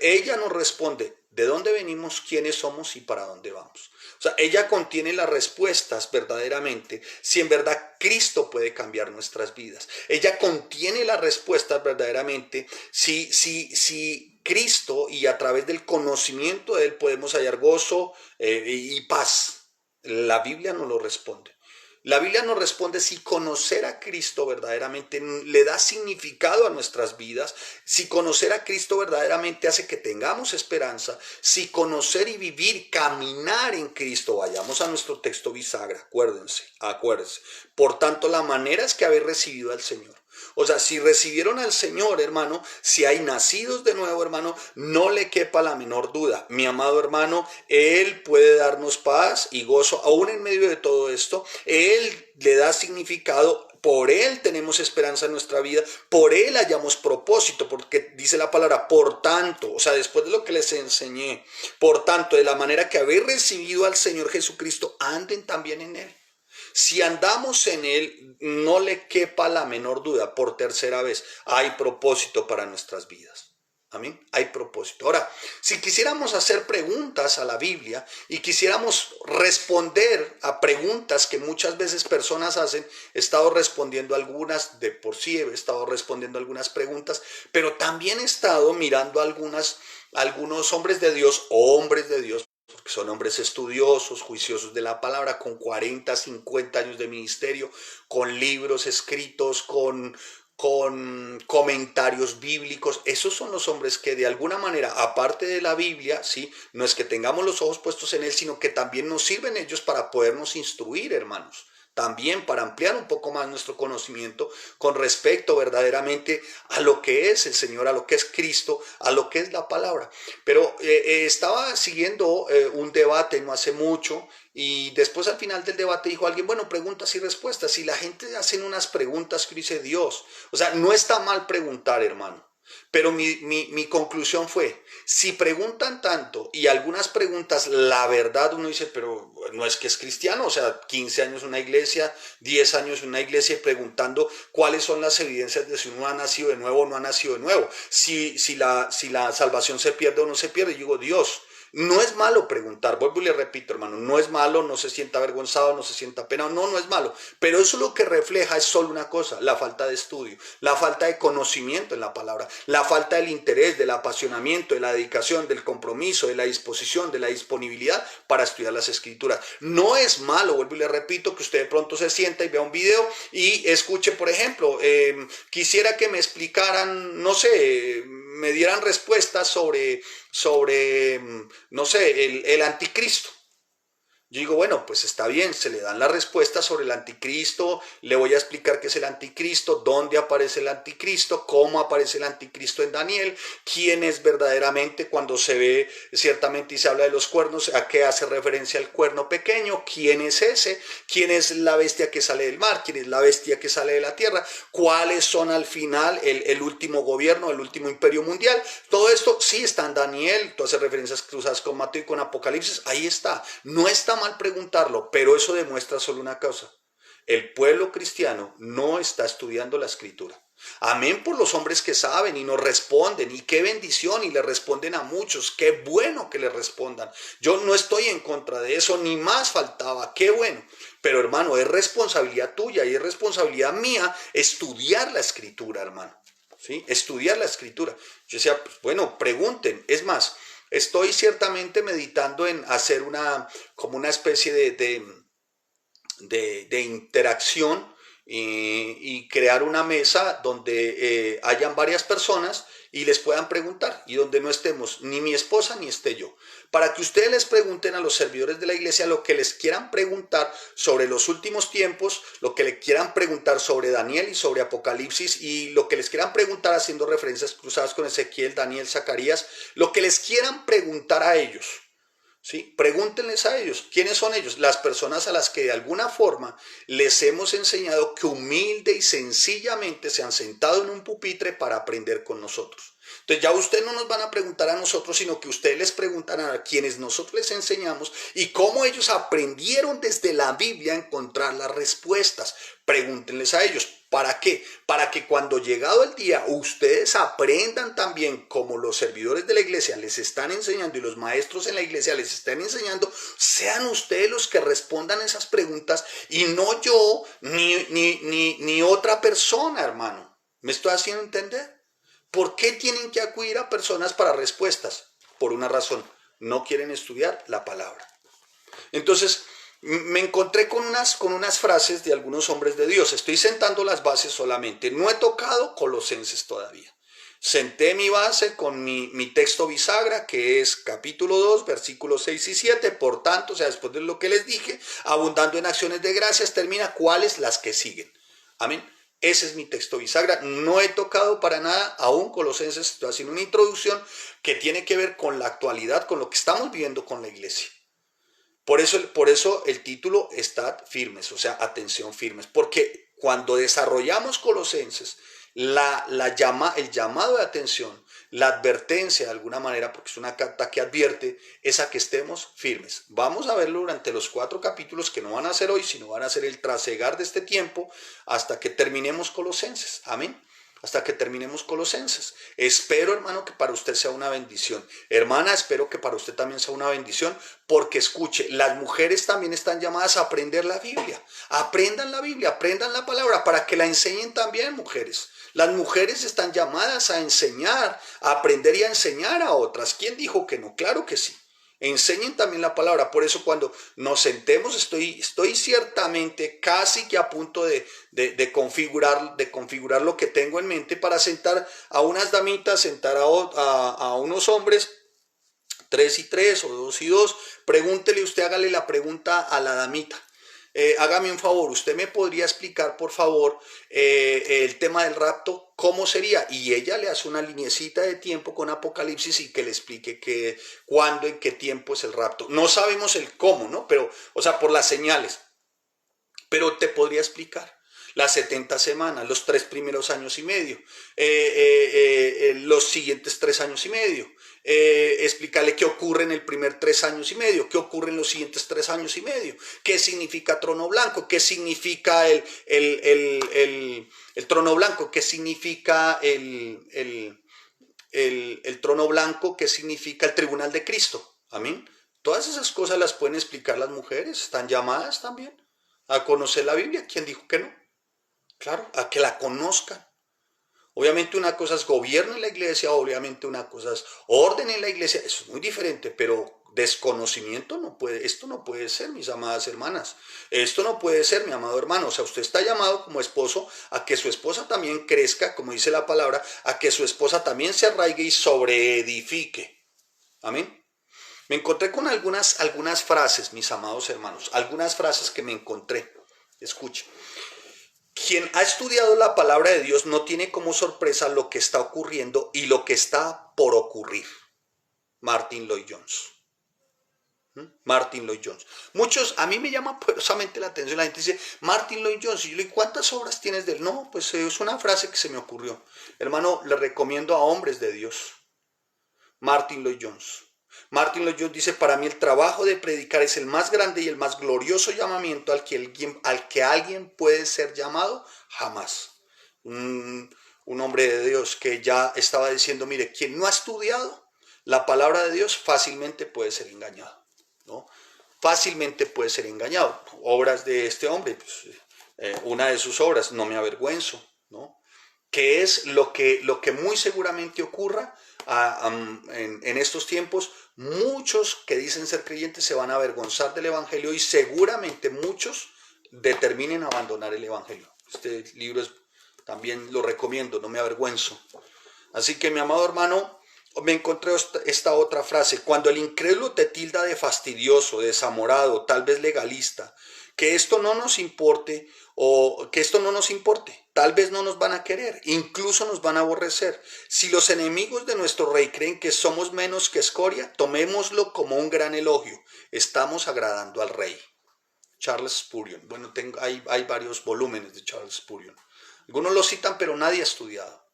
Ella nos responde de dónde venimos, quiénes somos y para dónde vamos. O sea, ella contiene las respuestas verdaderamente, si en verdad Cristo puede cambiar nuestras vidas. Ella contiene las respuestas verdaderamente, si Cristo y a través del conocimiento de Él podemos hallar gozo y paz. La Biblia nos lo responde. La Biblia nos responde si conocer a Cristo verdaderamente le da significado a nuestras vidas, si conocer a Cristo verdaderamente hace que tengamos esperanza, si conocer y vivir, caminar en Cristo, vayamos a nuestro texto bisagra, acuérdense. Por tanto, la manera es que habéis recibido al Señor. O sea, si recibieron al Señor, hermano, si hay nacidos de nuevo, hermano, no le quepa la menor duda. Mi amado hermano, Él puede darnos paz y gozo, aún en medio de todo esto. Él le da significado, por Él tenemos esperanza en nuestra vida, por Él hallamos propósito, porque dice la palabra, por tanto, o sea, después de lo que les enseñé, por tanto, de la manera que habéis recibido al Señor Jesucristo, anden también en Él. Si andamos en Él, no le quepa la menor duda, por tercera vez, hay propósito para nuestras vidas. Amén, hay propósito. Ahora, si quisiéramos hacer preguntas a la Biblia y quisiéramos responder a preguntas que muchas veces personas hacen, he estado respondiendo algunas, de por sí he estado respondiendo algunas preguntas, pero también he estado mirando algunos hombres de Dios, porque son hombres estudiosos, juiciosos de la palabra, con 40, 50 años de ministerio, con libros escritos, con comentarios bíblicos. Esos son los hombres que de alguna manera, aparte de la Biblia, ¿sí? No es que tengamos los ojos puestos en Él, sino que también nos sirven ellos para podernos instruir, hermanos. También para ampliar un poco más nuestro conocimiento con respecto verdaderamente a lo que es el Señor, a lo que es Cristo, a lo que es la palabra. Pero estaba siguiendo un debate no hace mucho y después al final del debate dijo alguien, bueno, preguntas y respuestas. Y la gente hace unas preguntas que dice Dios. O sea, no está mal preguntar, hermano. Pero mi conclusión fue, si preguntan tanto y algunas preguntas, la verdad uno dice, pero no es que es cristiano, o sea, 15 años en una iglesia, 10 años en una iglesia y preguntando cuáles son las evidencias de si uno ha nacido de nuevo o no ha nacido de nuevo, si la salvación se pierde o no se pierde. Yo digo, Dios, no es malo preguntar, vuelvo y le repito, hermano, no es malo, no se sienta avergonzado, no se sienta penado, no es malo, pero eso lo que refleja es solo una cosa, la falta de estudio, la falta de conocimiento en la palabra, la falta del interés, del apasionamiento, de la dedicación, del compromiso, de la disposición, de la disponibilidad para estudiar las escrituras. No es malo, vuelvo y le repito, que usted de pronto se sienta y vea un video y escuche, por ejemplo, quisiera que me explicaran, no sé, me dieran respuestas sobre no sé, el anticristo. Yo digo, bueno, pues está bien, se le dan las respuestas sobre el anticristo, le voy a explicar qué es el anticristo, dónde aparece el anticristo, cómo aparece el anticristo en Daniel, quién es verdaderamente cuando se ve ciertamente y se habla de los cuernos, a qué hace referencia el cuerno pequeño, quién es ese, quién es la bestia que sale del mar, quién es la bestia que sale de la tierra, cuáles son al final el último gobierno, el último imperio mundial. Todo esto sí está en Daniel, tú haces referencias cruzadas con Mateo y con Apocalipsis, ahí está, no está mal preguntarlo, pero eso demuestra solo una cosa: el pueblo cristiano no está estudiando la escritura. Amén por los hombres que saben y nos responden, y qué bendición, y le responden a muchos, qué bueno que le respondan. Yo no estoy en contra de eso, ni más faltaba, qué bueno. Pero hermano, es responsabilidad tuya y es responsabilidad mía estudiar la escritura, hermano. ¿Sí? Estudiar la escritura. Yo decía, pues, bueno, pregunten, es más, estoy ciertamente meditando en hacer como una especie de interacción y crear una mesa donde hayan varias personas y les puedan preguntar, y donde no estemos ni mi esposa ni esté yo, para que ustedes les pregunten a los servidores de la iglesia lo que les quieran preguntar sobre los últimos tiempos, lo que les quieran preguntar sobre Daniel y sobre Apocalipsis, y lo que les quieran preguntar haciendo referencias cruzadas con Ezequiel, Daniel, Zacarías, lo que les quieran preguntar a ellos. ¿Sí? Pregúntenles a ellos, ¿quiénes son ellos? Las personas a las que de alguna forma les hemos enseñado que humilde y sencillamente se han sentado en un pupitre para aprender con nosotros. Entonces ya ustedes no nos van a preguntar a nosotros, sino que ustedes les preguntarán a quienes nosotros les enseñamos y cómo ellos aprendieron desde la Biblia a encontrar las respuestas. Pregúntenles a ellos. ¿Para qué? Para que cuando llegado el día ustedes aprendan también como los servidores de la iglesia les están enseñando y los maestros en la iglesia les están enseñando, sean ustedes los que respondan esas preguntas y no yo ni otra persona, hermano. ¿Me estoy haciendo entender? ¿Por qué tienen que acudir a personas para respuestas? Por una razón, no quieren estudiar la palabra. Entonces, me encontré con unas frases de algunos hombres de Dios. Estoy sentando las bases solamente. No he tocado Colosenses todavía. Senté mi base con mi texto bisagra, que es capítulo 2, versículos 6 y 7. Por tanto, o sea, después de lo que les dije, abundando en acciones de gracias, termina cuáles las que siguen. Amén. Ese es mi texto bisagra. No he tocado para nada aún Colosenses. Estoy haciendo una introducción que tiene que ver con la actualidad, con lo que estamos viviendo con la iglesia. Por eso el título está firmes, o sea, atención firmes, porque cuando desarrollamos Colosenses, el llamado de atención, la advertencia de alguna manera, porque es una carta que advierte, es a que estemos firmes. Vamos a verlo durante los 4 capítulos que no van a ser hoy, sino van a ser el trasegar de este tiempo hasta que terminemos Colosenses. Amén. Hasta que terminemos Colosenses. Espero, hermano, que para usted sea una bendición. Hermana, espero que para usted también sea una bendición, porque escuche, las mujeres también están llamadas a aprender la Biblia. Aprendan la Biblia, aprendan la palabra, para que la enseñen también, mujeres. Las mujeres están llamadas a enseñar, a aprender y a enseñar a otras. ¿Quién dijo que no? Claro que sí. Enseñen también la palabra. Por eso cuando nos sentemos estoy ciertamente casi que a punto de configurar lo que tengo en mente para sentar a unas damitas, sentar a unos hombres, 3 y 3 o 2 y 2. Pregúntele usted, hágale la pregunta a la damita. Hágame un favor, ¿usted me podría explicar, por favor, el tema del rapto? ¿Cómo sería? Y ella le hace una lineecita de tiempo con Apocalipsis y que le explique cuándo, en qué tiempo es el rapto. No sabemos el cómo, ¿no? Pero, o sea, por las señales. Pero te podría explicar. Las 70 semanas, los 3 primeros años y medio, los siguientes 3 años y medio, explicarle qué ocurre en el primer 3 años y medio, qué ocurre en los siguientes 3 años y medio, qué significa trono blanco, qué significa el trono blanco, qué significa el trono blanco, qué significa el tribunal de Cristo. Amén. Todas esas cosas las pueden explicar las mujeres, están llamadas también a conocer la Biblia. ¿Quién dijo que no? Claro, a que la conozcan. Obviamente una cosa es gobierno en la iglesia, obviamente una cosa es orden en la iglesia, eso es muy diferente, pero desconocimiento no puede, esto no puede ser, mis amadas hermanas, esto no puede ser, mi amado hermano. O sea, usted está llamado como esposo a que su esposa también crezca, como dice la palabra, a que su esposa también se arraigue y sobreedifique. Amén. Me encontré con algunas frases, mis amados hermanos, algunas frases que me encontré. Escuchen. Quien ha estudiado la palabra de Dios no tiene como sorpresa lo que está ocurriendo y lo que está por ocurrir. Martin Lloyd-Jones. Martin Lloyd-Jones. Muchos, a mí me llama poderosamente la atención. La gente dice, Martin Lloyd-Jones. Y yo le digo, ¿cuántas obras tienes de él? No, pues es una frase que se me ocurrió. Hermano, le recomiendo a hombres de Dios. Martin Lloyd-Jones. Martin Lloyd-Jones dice, para mí el trabajo de predicar es el más grande y el más glorioso llamamiento al que alguien puede ser llamado jamás. Un hombre de Dios que ya estaba diciendo, mire, quien no ha estudiado la palabra de Dios fácilmente puede ser engañado, ¿no? Fácilmente puede ser engañado. Obras de este hombre, pues, una de sus obras, No me avergüenzo, ¿no? Que es lo que muy seguramente ocurra en estos tiempos. Muchos que dicen ser creyentes se van a avergonzar del evangelio y seguramente muchos determinen abandonar el evangelio. Este libro también lo recomiendo, No me avergüenzo. Así que, mi amado hermano, me encontré esta otra frase: cuando el incrédulo te tilda de fastidioso, desamorado, tal vez legalista, que esto no nos importe o que esto no nos importe, tal vez no nos van a querer, incluso nos van a aborrecer. Si los enemigos de nuestro rey creen que somos menos que escoria, tomémoslo como un gran elogio. Estamos agradando al rey. Charles Spurgeon. Bueno, hay varios volúmenes de Charles Spurgeon. Algunos lo citan, pero nadie ha estudiado.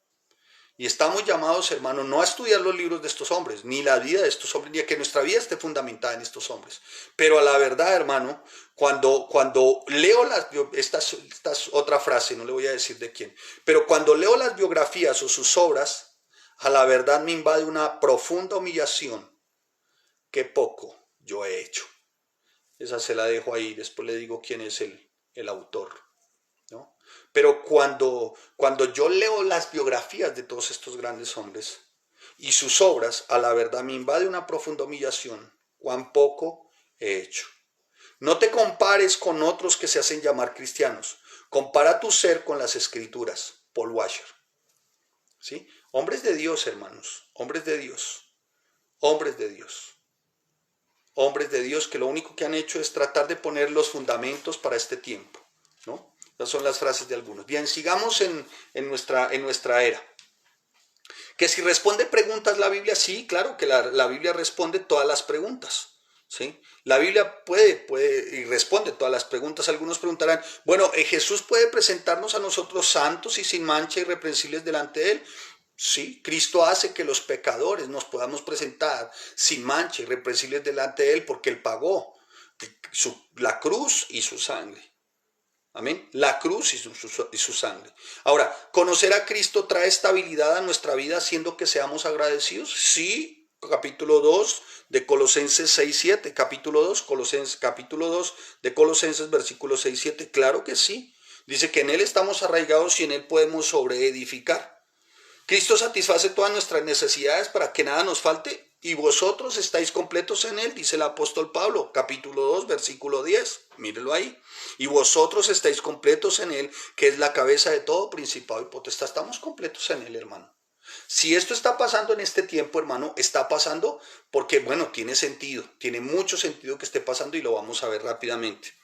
Y estamos llamados, hermano, no a estudiar los libros de estos hombres, ni la vida de estos hombres, ni a que nuestra vida esté fundamentada en estos hombres. Pero a la verdad, hermano, cuando leo esta es otra frase, no le voy a decir de quién, pero cuando leo las biografías o sus obras, a la verdad me invade una profunda humillación que poco yo he hecho. Esa se la dejo ahí, después le digo quién es el autor, ¿no? Pero cuando yo leo las biografías de todos estos grandes hombres y sus obras, a la verdad me invade una profunda humillación, cuán poco he hecho. No te compares con otros que se hacen llamar cristianos. Compara tu ser con las escrituras. Paul Washer. ¿Sí? Hombres de Dios, hermanos. Hombres de Dios. Hombres de Dios. Hombres de Dios que lo único que han hecho es tratar de poner los fundamentos para este tiempo, ¿no? Esas son las frases de algunos. Bien, sigamos en nuestra era. Que si responde preguntas la Biblia, sí, claro que la Biblia responde todas las preguntas. ¿Sí? La Biblia puede y responde todas las preguntas. Algunos preguntarán, bueno, ¿Jesús puede presentarnos a nosotros santos y sin mancha y irreprensibles delante de Él? Sí, Cristo hace que los pecadores nos podamos presentar sin mancha y irreprensibles delante de Él porque Él pagó la cruz y su sangre. Amén. La cruz y su sangre. Ahora, ¿conocer a Cristo trae estabilidad a nuestra vida haciendo que seamos agradecidos? Sí. Capítulo 2 de Colosenses 6:7. Capítulo 2 de Colosenses, versículos 6-7. Claro que sí. Dice que en Él estamos arraigados y en Él podemos sobreedificar. Cristo satisface todas nuestras necesidades para que nada nos falte. Y vosotros estáis completos en Él, dice el apóstol Pablo, capítulo 2, versículo 10. Mírelo ahí. Y vosotros estáis completos en Él, que es la cabeza de todo principado y potestad. Estamos completos en Él, hermano. Si esto está pasando en este tiempo, hermano, está pasando porque, bueno, tiene sentido. Tiene mucho sentido que esté pasando y lo vamos a ver rápidamente.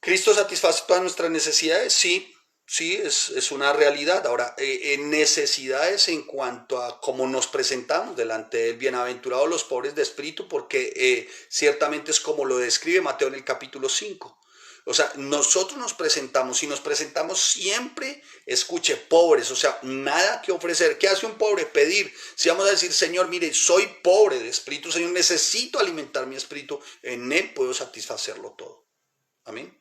¿Cristo satisface todas nuestras necesidades? Sí. Sí, es una realidad. Ahora, necesidades en cuanto a cómo nos presentamos delante del bienaventurados los pobres de espíritu, porque ciertamente es como lo describe Mateo en el capítulo 5. O sea, nosotros nos presentamos y nos presentamos siempre, escuche, pobres, o sea, nada que ofrecer. ¿Qué hace un pobre? Pedir. Si vamos a decir, Señor, mire, soy pobre de espíritu, Señor, necesito alimentar mi espíritu, en Él puedo satisfacerlo todo. Amén.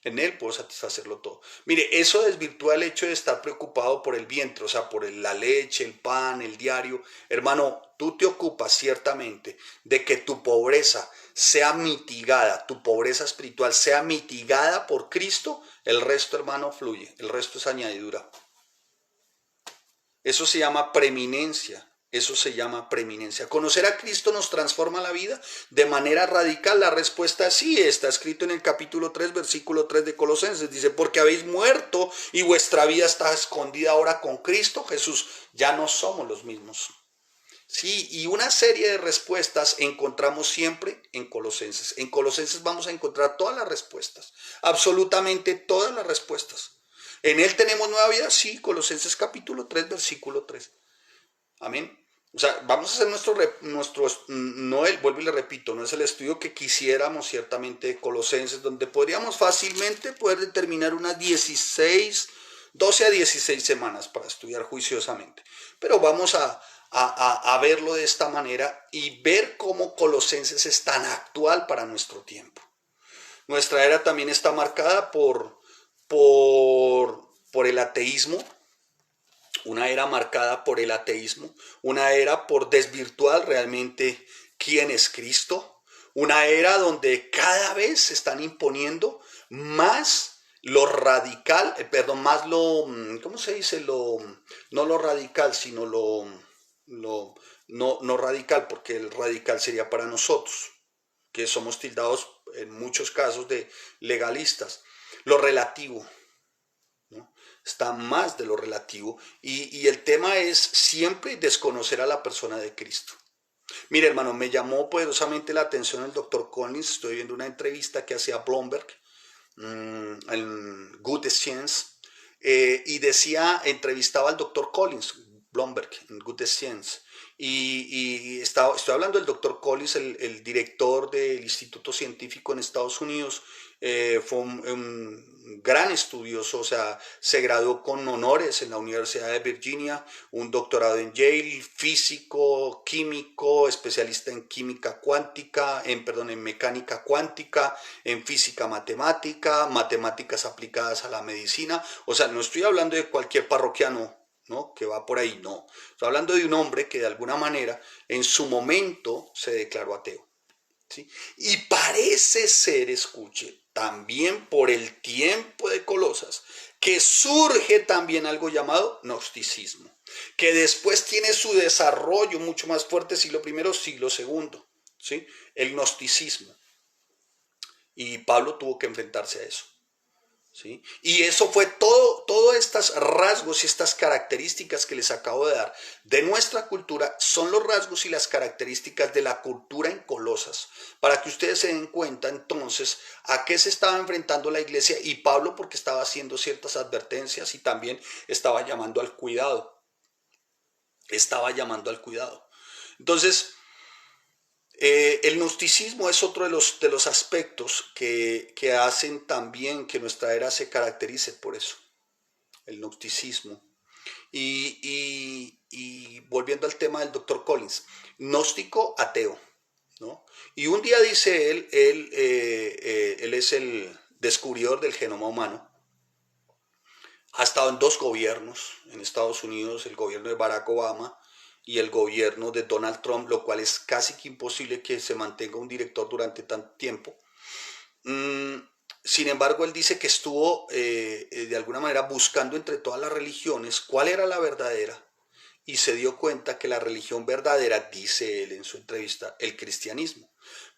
En Él puedo satisfacerlo todo. Mire, eso desvirtúa el hecho de estar preocupado por el vientre, o sea, por la leche, el pan, el diario. Hermano, tú te ocupas ciertamente de que tu pobreza sea mitigada, tu pobreza espiritual sea mitigada por Cristo. El resto, hermano, fluye. El resto es añadidura. Eso se llama preeminencia. Eso se llama preeminencia. ¿Conocer a Cristo nos transforma la vida de manera radical? La respuesta es sí. Está escrito en el capítulo 3, versículo 3 de Colosenses. Dice, porque habéis muerto y vuestra vida está escondida ahora con Cristo Jesús. Ya no somos los mismos. Sí, y una serie de respuestas encontramos siempre en Colosenses. En Colosenses vamos a encontrar todas las respuestas. Absolutamente todas las respuestas. ¿En Él tenemos nueva vida? Sí, Colosenses capítulo 3, versículo 3. Amén. O sea, vamos a hacer vuelvo y le repito, no es el estudio que quisiéramos ciertamente de Colosenses, donde podríamos fácilmente poder determinar unas 12 a 16 semanas para estudiar juiciosamente. Pero vamos a verlo de esta manera y ver cómo Colosenses es tan actual para nuestro tiempo. Nuestra era también está marcada por el ateísmo. Una era marcada por el ateísmo, una era por desvirtuar realmente quién es Cristo, una era donde cada vez se están imponiendo más lo radical, más lo, ¿cómo se dice? No lo radical, sino no radical, porque el radical sería para nosotros, que somos tildados en muchos casos de legalistas, lo relativo. Está más de lo relativo y el tema es siempre desconocer a la persona de Cristo. Mire, hermano, me llamó poderosamente la atención el doctor Collins. Estoy viendo una entrevista que hacía Bloomberg en Good Science y entrevistaba al doctor Collins, Bloomberg, en Good Science. Estoy hablando del doctor Collins, el director del Instituto Científico en Estados Unidos, fue un gran estudioso, o sea, se graduó con honores en la Universidad de Virginia, un doctorado en Yale, físico, químico, especialista en química cuántica, en mecánica cuántica, en física matemática, matemáticas aplicadas a la medicina. O sea, no estoy hablando de cualquier parroquiano, ¿no?, que va por ahí, no. Estoy hablando de un hombre que de alguna manera en su momento se declaró ateo. ¿Sí? Y parece ser, escuche, también por el tiempo de Colosas, que surge también algo llamado gnosticismo, que después tiene su desarrollo mucho más fuerte siglo I, siglo II, ¿sí? El gnosticismo. Y Pablo tuvo que enfrentarse a eso. ¿Sí? Y eso fue todos estos rasgos y estas características que les acabo de dar de nuestra cultura, son los rasgos y las características de la cultura en Colosas, para que ustedes se den cuenta entonces a qué se estaba enfrentando la iglesia, y Pablo porque estaba haciendo ciertas advertencias y también estaba llamando al cuidado, Entonces, el gnosticismo es otro de los aspectos que hacen también que nuestra era se caracterice por eso, el gnosticismo. Y volviendo al tema del doctor Collins, gnóstico ateo, ¿no? Y un día dice él es el descubridor del genoma humano, ha estado en 2 gobiernos en Estados Unidos, el gobierno de Barack Obama y el gobierno de Donald Trump, lo cual es casi que imposible que se mantenga un director durante tanto tiempo. Sin embargo, él dice que estuvo de alguna manera buscando entre todas las religiones cuál era la verdadera, y se dio cuenta que la religión verdadera, dice él en su entrevista, el cristianismo.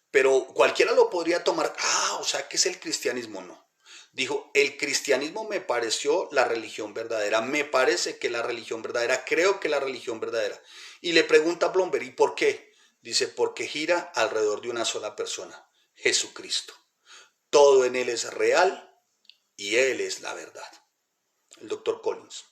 Pero cualquiera lo podría tomar, o sea, ¿qué es el cristianismo? No. Dijo, el cristianismo me pareció la religión verdadera, me parece que la religión verdadera, creo que la religión verdadera. Y le pregunta a Blomberg, ¿y por qué? Dice, porque gira alrededor de una sola persona, Jesucristo. Todo en él es real y él es la verdad. El doctor Collins.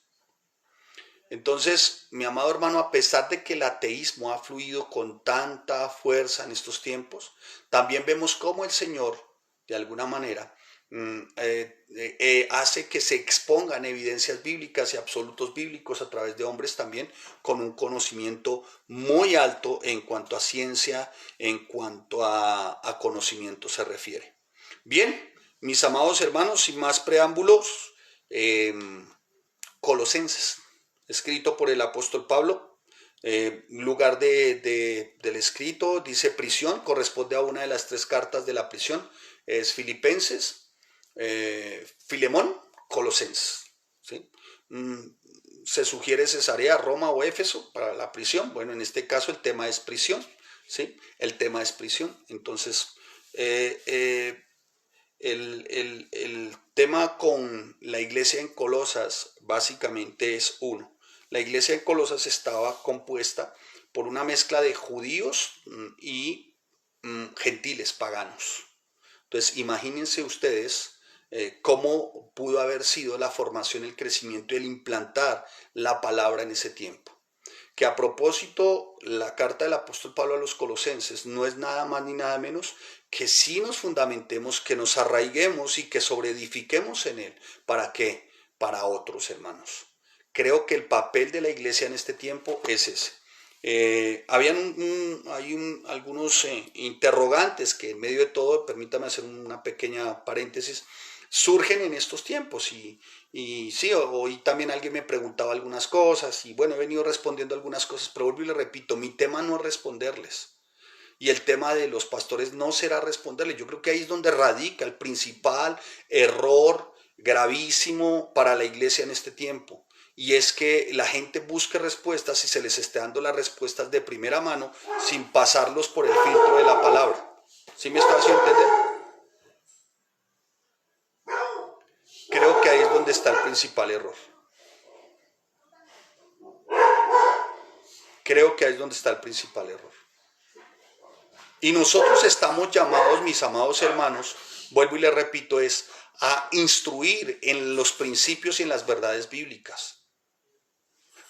Entonces, mi amado hermano, a pesar de que el ateísmo ha fluido con tanta fuerza en estos tiempos, también vemos cómo el Señor, de alguna manera, hace que se expongan evidencias bíblicas y absolutos bíblicos a través de hombres también con un conocimiento muy alto en cuanto a ciencia, en cuanto a conocimiento se refiere. Bien, mis amados hermanos, sin más preámbulos, Colosenses, escrito por el apóstol Pablo. Lugar del escrito dice prisión, corresponde a una de las 3 cartas de la prisión, es Filipenses, Filemón, Colosenses, ¿sí? Se sugiere Cesarea, Roma o Éfeso para la prisión. Bueno, en este caso el tema es prisión, ¿sí? El tema es prisión. Entonces, el tema con la iglesia en Colosas básicamente es uno. La iglesia en Colosas estaba compuesta por una mezcla de judíos y gentiles paganos. Entonces, imagínense ustedes cómo pudo haber sido la formación, el crecimiento y el implantar la palabra en ese tiempo. Que a propósito, la carta del apóstol Pablo a los Colosenses no es nada más ni nada menos que si nos fundamentemos, que nos arraiguemos y que sobreedifiquemos en él. ¿Para qué? Para otros, hermanos. Creo que el papel de la iglesia en este tiempo es ese. Algunos interrogantes que en medio de todo, permítame hacer una pequeña paréntesis, surgen en estos tiempos y sí, hoy también alguien me preguntaba algunas cosas y bueno, he venido respondiendo algunas cosas, pero vuelvo y le repito, mi tema no es responderles y el tema de los pastores no será responderles. Yo creo que ahí es donde radica el principal error gravísimo para la iglesia en este tiempo. Y es que la gente busque respuestas y se les esté dando las respuestas de primera mano sin pasarlos por el filtro de la palabra. ¿Sí me está haciendo entender? Creo que ahí es donde está el principal error. Creo que ahí es donde está el principal error. Y nosotros estamos llamados, mis amados hermanos, vuelvo y le repito, es a instruir en los principios y en las verdades bíblicas.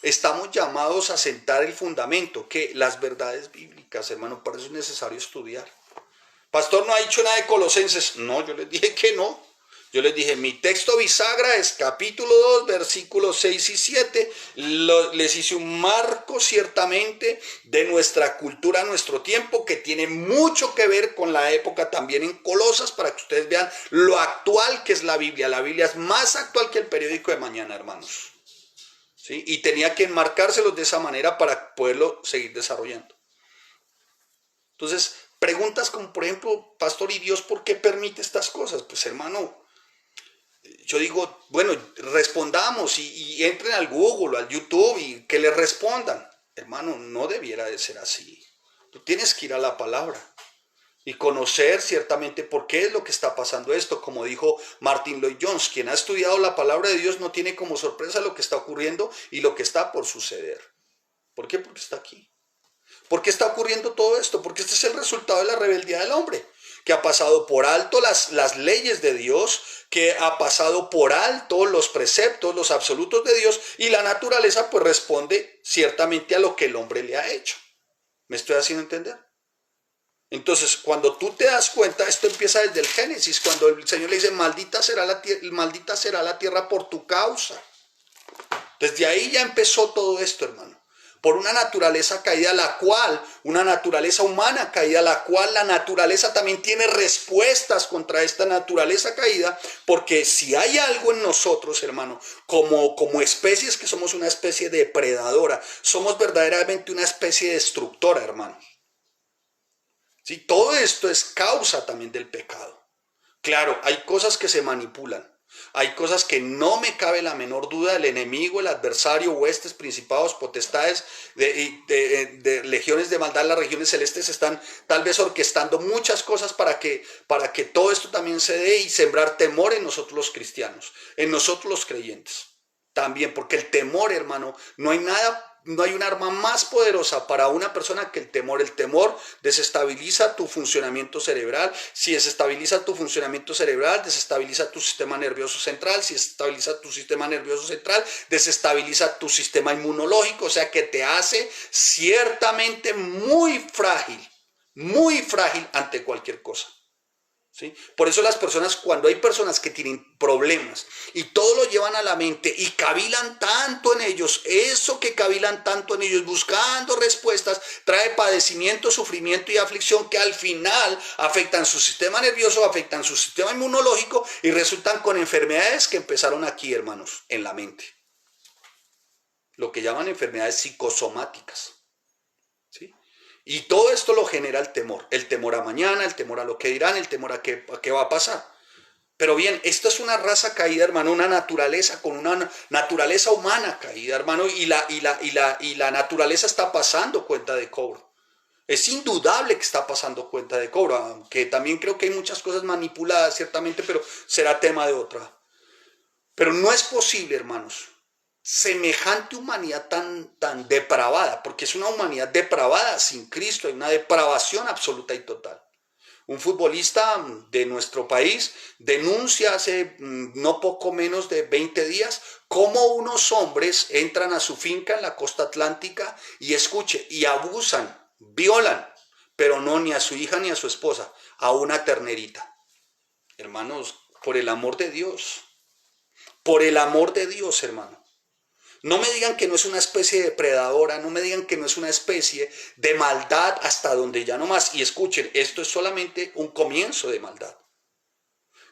Estamos llamados a sentar el fundamento, que las verdades bíblicas, hermano, para eso es necesario estudiar. Pastor, no ha dicho nada de Colosenses. No, yo les dije que no. Yo les dije, mi texto bisagra es capítulo 2, versículos 6 y 7. Les hice un marco ciertamente de nuestra cultura, nuestro tiempo, que tiene mucho que ver con la época también en Colosas, para que ustedes vean lo actual que es la Biblia. La Biblia es más actual que el periódico de mañana, hermanos. ¿Sí? Y tenía que enmarcárselos de esa manera para poderlo seguir desarrollando. Entonces, preguntas como, por ejemplo, pastor, ¿y Dios por qué permite estas cosas? Pues, hermano, yo digo, bueno, respondamos y entren al Google, al YouTube y que les respondan. Hermano, no debiera de ser así. Tú tienes que ir a la palabra y conocer ciertamente por qué es lo que está pasando esto. Como dijo Martin Lloyd-Jones, quien ha estudiado la palabra de Dios no tiene como sorpresa lo que está ocurriendo y lo que está por suceder. ¿Por qué? Porque está aquí. ¿Por qué está ocurriendo todo esto? Porque este es el resultado de la rebeldía del hombre, que ha pasado por alto las leyes de Dios, que ha pasado por alto los preceptos, los absolutos de Dios, y la naturaleza pues responde ciertamente a lo que el hombre le ha hecho. ¿Me estoy haciendo entender? Entonces, cuando tú te das cuenta, esto empieza desde el Génesis, cuando el Señor le dice, maldita será la tierra por tu causa. Desde ahí ya empezó todo esto, hermano. Por una naturaleza caída, una naturaleza humana caída, la cual la naturaleza también tiene respuestas contra esta naturaleza caída, porque si hay algo en nosotros, hermano, como especies, que somos una especie depredadora, somos verdaderamente una especie destructora, hermano. ¿Sí? Todo esto es causa también del pecado. Claro, hay cosas que se manipulan. Hay cosas que no me cabe la menor duda, el enemigo, el adversario, huestes, principados, potestades, de legiones de maldad, las regiones celestes están tal vez orquestando muchas cosas para que todo esto también se dé y sembrar temor en nosotros los cristianos, en nosotros los creyentes. También, porque el temor, hermano, no hay un arma más poderosa para una persona que el temor. El temor desestabiliza tu funcionamiento cerebral. Si desestabiliza tu funcionamiento cerebral, desestabiliza tu sistema nervioso central. Si desestabiliza tu sistema nervioso central, desestabiliza tu sistema inmunológico. O sea que te hace ciertamente muy frágil ante cualquier cosa. ¿Sí? Por eso cuando hay personas que tienen problemas y todo lo llevan a la mente y cavilan tanto en ellos, eso que cavilan tanto en ellos buscando respuestas, trae padecimiento, sufrimiento y aflicción que al final afectan su sistema nervioso, afectan su sistema inmunológico y resultan con enfermedades que empezaron aquí, hermanos, en la mente. Lo que llaman enfermedades psicosomáticas. ¿Sí? Y todo esto lo genera el temor a mañana, el temor a lo que dirán, el temor a qué va a pasar. Pero bien, esta es una raza caída, hermano, una naturaleza con una naturaleza humana caída, hermano, y la naturaleza está pasando cuenta de cobro. Es indudable que está pasando cuenta de cobro, aunque también creo que hay muchas cosas manipuladas, ciertamente, pero será tema de otra. Pero no es posible, hermanos, semejante humanidad tan depravada, porque es una humanidad depravada sin Cristo, hay una depravación absoluta y total. Un futbolista de nuestro país denuncia hace no poco menos de 20 días cómo unos hombres entran a su finca en la costa atlántica y escuche, y abusan, violan, pero no ni a su hija ni a su esposa, a una ternerita. Hermanos, por el amor de Dios, hermano. No me digan que no es una especie depredadora, no me digan que no es una especie de maldad hasta donde ya no más. Y escuchen, esto es solamente un comienzo de maldad.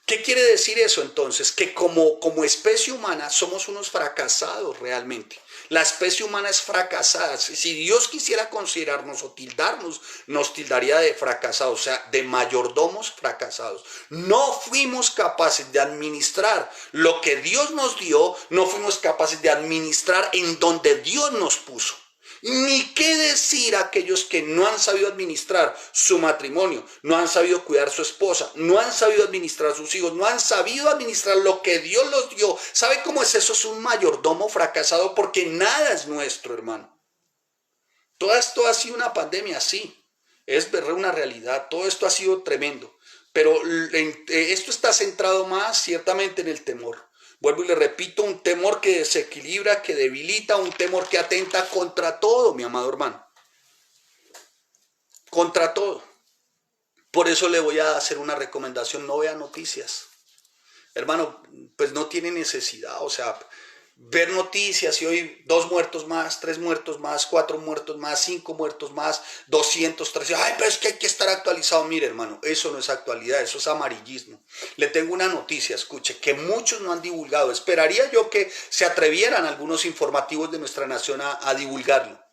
¿Qué quiere decir eso entonces? Que como especie humana somos unos fracasados realmente. La especie humana es fracasada. Si Dios quisiera considerarnos o tildarnos, nos tildaría de fracasados, o sea, de mayordomos fracasados. No fuimos capaces de administrar lo que Dios nos dio, no fuimos capaces de administrar en donde Dios nos puso. Ni qué decir a aquellos que no han sabido administrar su matrimonio, no han sabido cuidar su esposa, no han sabido administrar sus hijos, no han sabido administrar lo que Dios los dio. ¿Sabe cómo es eso? Es un mayordomo fracasado porque nada es nuestro, hermano. Todo esto ha sido una pandemia, sí, es verdad, una realidad, todo esto ha sido tremendo, pero esto está centrado más ciertamente en el temor. Vuelvo y le repito, un temor que desequilibra, que debilita, un temor que atenta contra todo, mi amado hermano. Contra todo. Por eso le voy a hacer una recomendación, no vea noticias. Hermano, pues no tiene necesidad, o sea, ver noticias y hoy 2 muertos más, 3 muertos más, 4 muertos más, 5 muertos más, 200, 300, ay, pero es que hay que estar actualizado. Mire, hermano, eso no es actualidad, eso es amarillismo. Le tengo una noticia, escuche, que muchos no han divulgado. Esperaría yo que se atrevieran algunos informativos de nuestra nación a divulgarlo.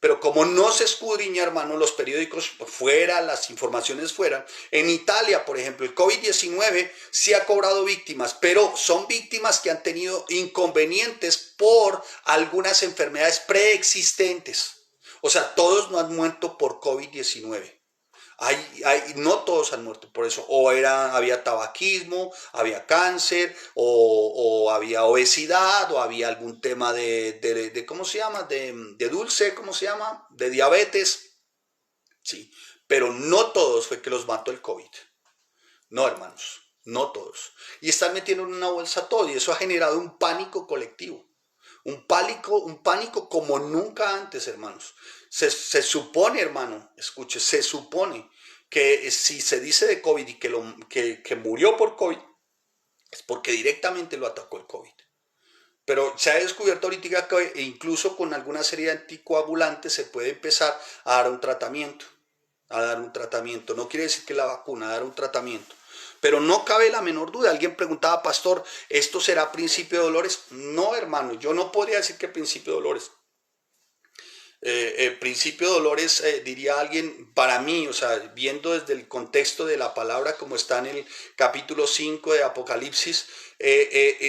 Pero como no se escudriña, hermano, los periódicos fuera, las informaciones fuera, en Italia, por ejemplo, el COVID-19 sí ha cobrado víctimas, pero son víctimas que han tenido inconvenientes por algunas enfermedades preexistentes. O sea, todos no han muerto por COVID-19. No todos han muerto por eso, o había tabaquismo, había cáncer, o había obesidad, o había algún tema de ¿cómo se llama? De dulce, ¿cómo se llama? De diabetes, sí, pero no todos fue que los mató el COVID, no hermanos, no todos. Y están metiendo en una bolsa todo, y eso ha generado un pánico colectivo. Un pánico como nunca antes, hermanos. Se supone, hermano, escuche, se supone que si se dice de COVID y que murió por COVID, es porque directamente lo atacó el COVID. Pero se ha descubierto ahorita que incluso con alguna serie de anticoagulantes se puede empezar a dar un tratamiento. A dar un tratamiento. No quiere decir que la vacuna, a dar un tratamiento. Pero no cabe la menor duda. Alguien preguntaba, pastor, ¿esto será principio de dolores? No, hermano, yo no podría decir que principio de dolores. Principio de dolores, diría alguien, para mí, o sea, viendo desde el contexto de la palabra como está en el capítulo 5 de Apocalipsis,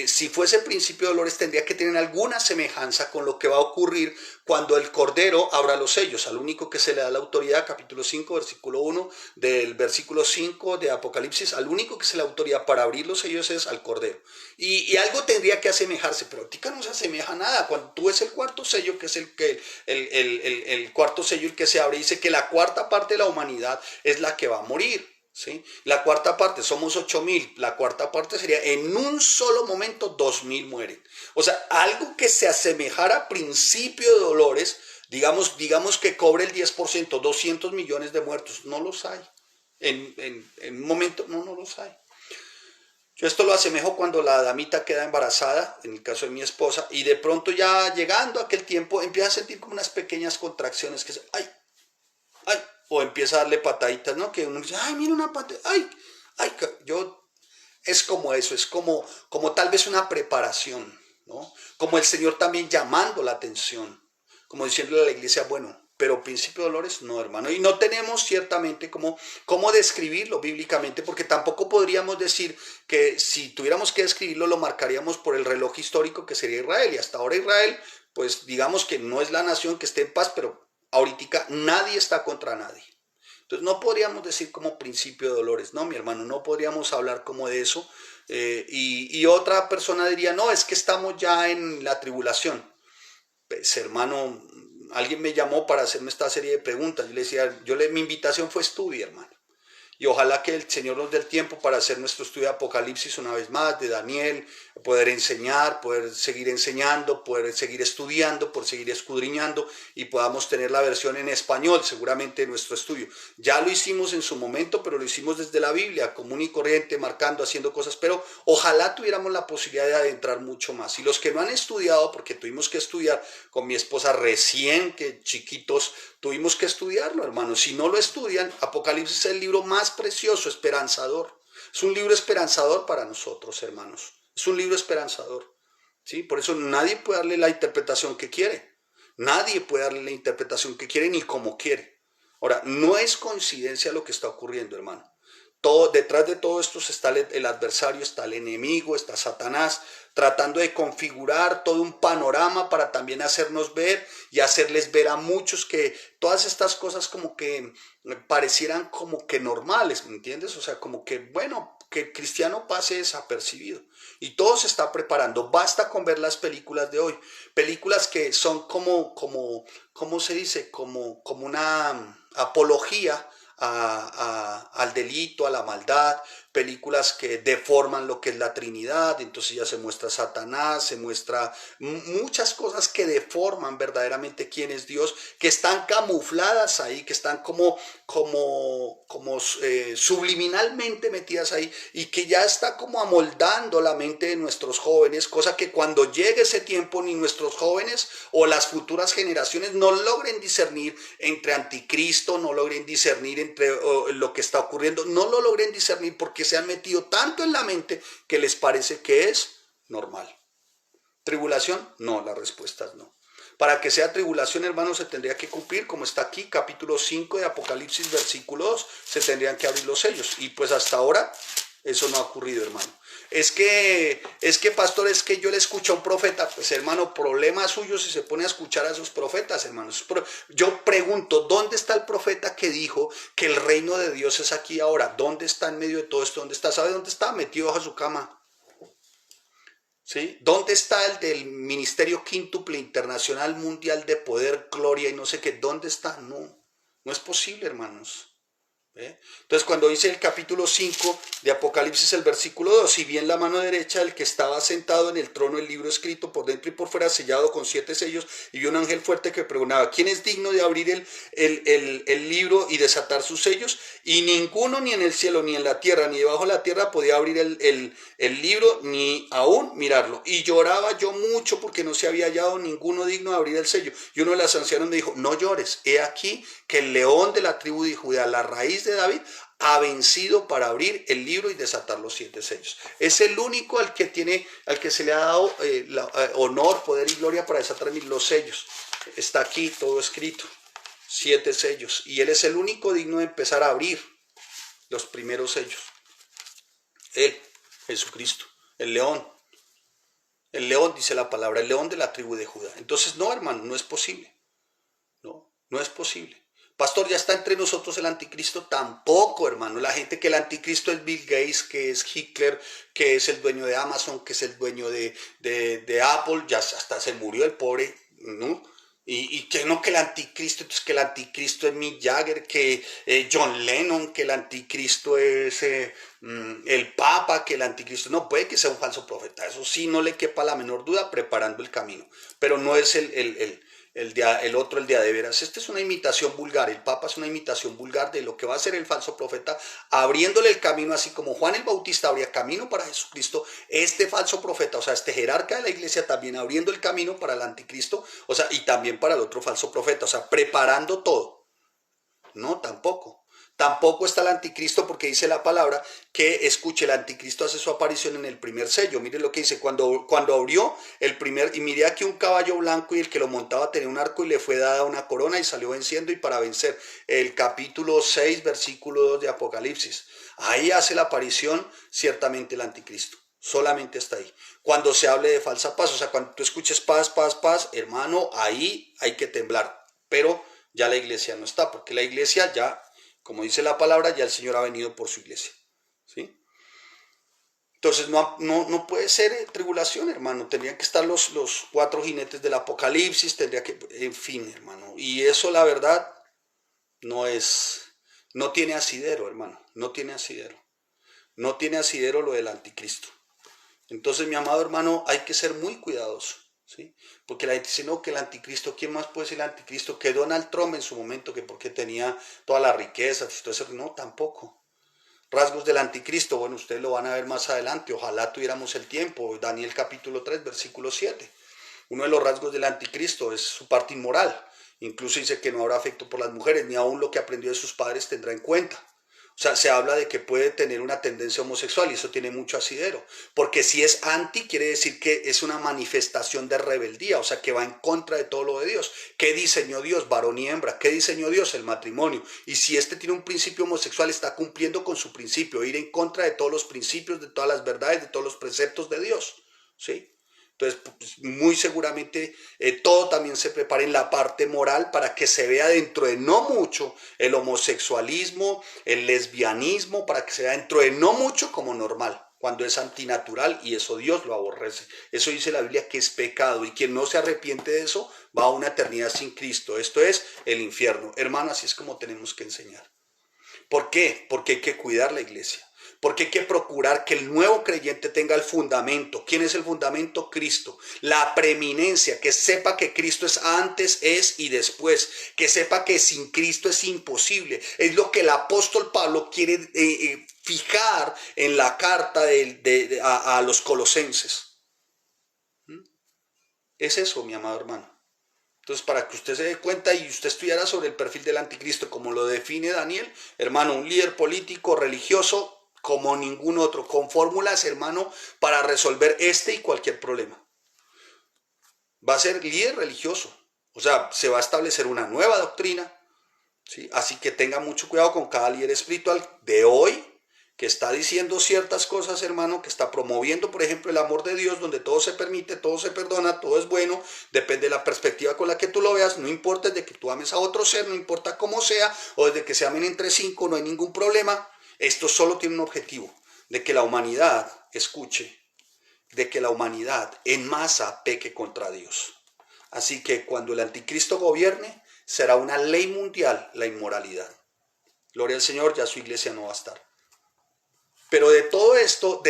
si fuese principio de dolores tendría que tener alguna semejanza con lo que va a ocurrir cuando el Cordero abra los sellos. Al único que se le da la autoridad, capítulo 5, versículo 1 del versículo 5 de Apocalipsis, al único que se le da autoridad para abrir los sellos es al Cordero. Y algo tendría que asemejarse, pero ahorita no se asemeja a nada. Cuando tú ves el cuarto sello, que es el cuarto sello el que se abre, dice que la cuarta parte de la humanidad es la que va a morir. ¿Sí? La cuarta parte, somos 8,000, la cuarta parte sería en un solo momento 2,000 mueren. O sea, algo que se asemejara a principio de dolores, digamos que cobre el 10%, 200 millones de muertos, no los hay. En un momento, no los hay. Yo esto lo asemejo cuando la damita queda embarazada, en el caso de mi esposa, y de pronto ya llegando a aquel tiempo empieza a sentir como unas pequeñas contracciones que es, ay, o empieza a darle pataditas, ¿no? Que uno dice, ay, mira una patadita, ay, es como eso, es como tal vez una preparación, ¿no? Como el Señor también llamando la atención, como diciéndole a la iglesia, bueno, pero principio de dolores, no, hermano. Y no tenemos ciertamente cómo describirlo bíblicamente, porque tampoco podríamos decir que si tuviéramos que describirlo, lo marcaríamos por el reloj histórico que sería Israel. Y hasta ahora Israel, pues digamos que no es la nación que esté en paz, pero ahorita nadie está contra nadie. Entonces no podríamos decir como principio de dolores, no, mi hermano, no podríamos hablar como de eso. Y otra persona diría, no, es que estamos ya en la tribulación. Pues hermano, alguien me llamó para hacerme esta serie de preguntas. Yo le decía, mi invitación fue estudio, hermano. Y ojalá que el Señor nos dé el tiempo para hacer nuestro estudio de Apocalipsis una vez más, de Daniel, poder enseñar, poder seguir enseñando, poder seguir estudiando, poder seguir escudriñando y podamos tener la versión en español, seguramente, de nuestro estudio. Ya lo hicimos en su momento, pero lo hicimos desde la Biblia, común y corriente, marcando, haciendo cosas, pero ojalá tuviéramos la posibilidad de adentrar mucho más. Y los que no han estudiado, porque tuvimos que estudiar con mi esposa recién, que chiquitos, tuvimos que estudiarlo, hermano. Si no lo estudian, Apocalipsis es el libro más precioso, esperanzador. Es un libro esperanzador para nosotros, hermanos. Es un libro esperanzador. ¿Sí? Por eso nadie puede darle la interpretación que quiere. Nadie puede darle la interpretación que quiere ni como quiere. Ahora, no es coincidencia lo que está ocurriendo, hermano. Detrás de todo esto está el adversario, está el enemigo, está Satanás, tratando de configurar todo un panorama para también hacernos ver y hacerles ver a muchos que todas estas cosas como que parecieran como que normales, ¿me entiendes? O sea, como que, bueno, que el cristiano pase desapercibido. Y todo se está preparando. Basta con ver las películas de hoy. Películas que son ¿cómo se dice? Como una apología al delito, a la maldad, películas que deforman lo que es la Trinidad, entonces ya se muestra Satanás, se muestra muchas cosas que deforman verdaderamente quién es Dios, que están camufladas ahí, que están subliminalmente metidas ahí y que ya está como amoldando la mente de nuestros jóvenes, cosa que cuando llegue ese tiempo ni nuestros jóvenes o las futuras generaciones no logren discernir entre anticristo, no logren discernir entre lo que está ocurriendo, no lo logren discernir porque se han metido tanto en la mente que les parece que es normal. ¿Tribulación? No, la respuesta es no. Para que sea tribulación, hermanos, se tendría que cumplir, como está aquí, capítulo 5 de Apocalipsis, versículo 2, se tendrían que abrir los sellos. Y pues hasta ahora eso no ha ocurrido, hermano. Es que pastor, es que yo le escuché a un profeta. Pues hermano, problema suyo si se pone a escuchar a esos profetas, hermanos. Yo pregunto, ¿dónde está el profeta que dijo que el reino de Dios es aquí ahora? ¿Dónde está en medio de todo esto? ¿Dónde está? ¿Sabe dónde está? Metido bajo su cama. ¿Sí? ¿Dónde está el del Ministerio Quíntuple Internacional Mundial de Poder, Gloria y no sé qué? ¿Dónde está? No, no es posible, hermanos. Entonces cuando dice el capítulo 5 de Apocalipsis, el versículo 2, si bien la mano derecha del que estaba sentado en el trono, el libro escrito por dentro y por fuera, sellado con 7 sellos, y vio un ángel fuerte que preguntaba, ¿quién es digno de abrir el libro y desatar sus sellos? Y ninguno, ni en el cielo, ni en la tierra, ni debajo de la tierra, podía abrir el libro, ni aún mirarlo. Y lloraba yo mucho porque no se había hallado ninguno digno de abrir el sello. Y uno de los ancianos me dijo, no llores, he aquí que el león de la tribu de Judá, la raíz de David, ha vencido para abrir el libro y desatar los 7 sellos. Es el único al que se le ha dado honor, poder y gloria para desatar los sellos. Está aquí todo escrito, 7 sellos. Y él es el único digno de empezar a abrir los primeros sellos. Él, Jesucristo, el león. El león, dice la palabra, el león de la tribu de Judá. Entonces, no, hermano, no es posible. No es posible. Pastor, ¿ya está entre nosotros el anticristo? Tampoco, hermano. La gente que el anticristo es Bill Gates, que es Hitler, que es el dueño de Amazon, que es el dueño de Apple, ya hasta se murió el pobre, ¿no? Y que no, que el anticristo, entonces que el anticristo es Mick Jagger, que John Lennon, que el anticristo es el Papa, que el anticristo, no, puede que sea un falso profeta, eso sí, no le quepa la menor duda, preparando el camino, pero no es el otro, el de veras. Esta es una imitación vulgar, el Papa es una imitación vulgar de lo que va a ser el falso profeta, abriéndole el camino, así como Juan el Bautista abría camino para Jesucristo, este falso profeta, o sea, este jerarca de la iglesia también abriendo el camino para el anticristo, o sea, y también para el otro falso profeta, o sea, preparando todo. No, tampoco. Tampoco está el anticristo porque dice la palabra que, escuche, el anticristo hace su aparición en el primer sello. Mire lo que dice, cuando abrió el primer, y miré aquí un caballo blanco y el que lo montaba tenía un arco y le fue dada una corona y salió venciendo y para vencer. El capítulo 6, versículo 2 de Apocalipsis. Ahí hace la aparición ciertamente el anticristo. Solamente está ahí. Cuando se hable de falsa paz, o sea, cuando tú escuches paz, paz, paz, hermano, ahí hay que temblar. Pero ya la iglesia no está, porque la iglesia ya, como dice la palabra, ya el Señor ha venido por su iglesia. ¿Sí? Entonces no puede ser tribulación, hermano. Tendrían que estar los 4 jinetes del Apocalipsis, tendría que, en fin, hermano. Y eso, la verdad, no tiene asidero, hermano. No tiene asidero. No tiene asidero lo del anticristo. Entonces, mi amado hermano, hay que ser muy cuidadoso, ¿sí? Porque la gente dice, no, que el anticristo, ¿quién más puede ser el anticristo? Que Donald Trump en su momento, que porque tenía todas las riquezas y todo eso. No, tampoco. Rasgos del anticristo, bueno, ustedes lo van a ver más adelante, ojalá tuviéramos el tiempo. Daniel capítulo 3, versículo 7. Uno de los rasgos del anticristo es su parte inmoral. Incluso dice que no habrá afecto por las mujeres, ni aún lo que aprendió de sus padres tendrá en cuenta. O sea, se habla de que puede tener una tendencia homosexual y eso tiene mucho asidero. Porque si es anti, quiere decir que es una manifestación de rebeldía, o sea, que va en contra de todo lo de Dios. ¿Qué diseñó Dios? Varón y hembra. ¿Qué diseñó Dios? El matrimonio. Y si este tiene un principio homosexual, está cumpliendo con su principio, ir en contra de todos los principios, de todas las verdades, de todos los preceptos de Dios. ¿Sí? Entonces, pues, muy seguramente todo también se prepara en la parte moral para que se vea dentro de no mucho el homosexualismo, el lesbianismo, para que se vea dentro de no mucho como normal, cuando es antinatural y eso Dios lo aborrece. Eso dice la Biblia que es pecado y quien no se arrepiente de eso va a una eternidad sin Cristo. Esto es el infierno. Hermano, así es como tenemos que enseñar. ¿Por qué? Porque hay que cuidar la iglesia. Porque hay que procurar que el nuevo creyente tenga el fundamento. ¿Quién es el fundamento? Cristo. La preeminencia, que sepa que Cristo es antes, es y después. Que sepa que sin Cristo es imposible. Es lo que el apóstol Pablo quiere fijar en la carta a los colosenses. Es eso, mi amado hermano. Entonces, para que usted se dé cuenta y usted estudiara sobre el perfil del anticristo, como lo define Daniel, hermano, un líder político, religioso, como ningún otro, con fórmulas, hermano, para resolver este y cualquier problema. Va a ser líder religioso, o sea, se va a establecer una nueva doctrina, ¿sí? Así que tenga mucho cuidado con cada líder espiritual de hoy, que está diciendo ciertas cosas, hermano, que está promoviendo, por ejemplo, el amor de Dios, donde todo se permite, todo se perdona, todo es bueno, depende de la perspectiva con la que tú lo veas, no importa desde que tú ames a otro ser, no importa cómo sea, o desde que se amen entre cinco, no hay ningún problema. Esto solo tiene un objetivo, de que la humanidad escuche, de que la humanidad en masa peque contra Dios. Así que cuando el anticristo gobierne, será una ley mundial la inmoralidad. Gloria al Señor, ya su iglesia no va a estar. Pero de todo esto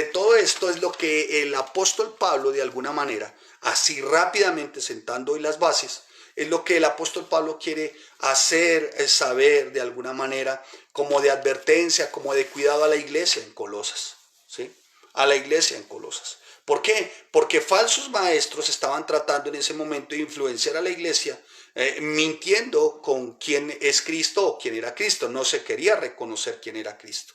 es lo que el apóstol Pablo, de alguna manera, así rápidamente sentando hoy las bases, es lo que el apóstol Pablo quiere hacer saber de alguna manera, como de advertencia, como de cuidado a la iglesia en Colosas, ¿sí? A la iglesia en Colosas. ¿Por qué? Porque falsos maestros estaban tratando en ese momento de influenciar a la iglesia, mintiendo con quién es Cristo o quién era Cristo. No se quería reconocer quién era Cristo.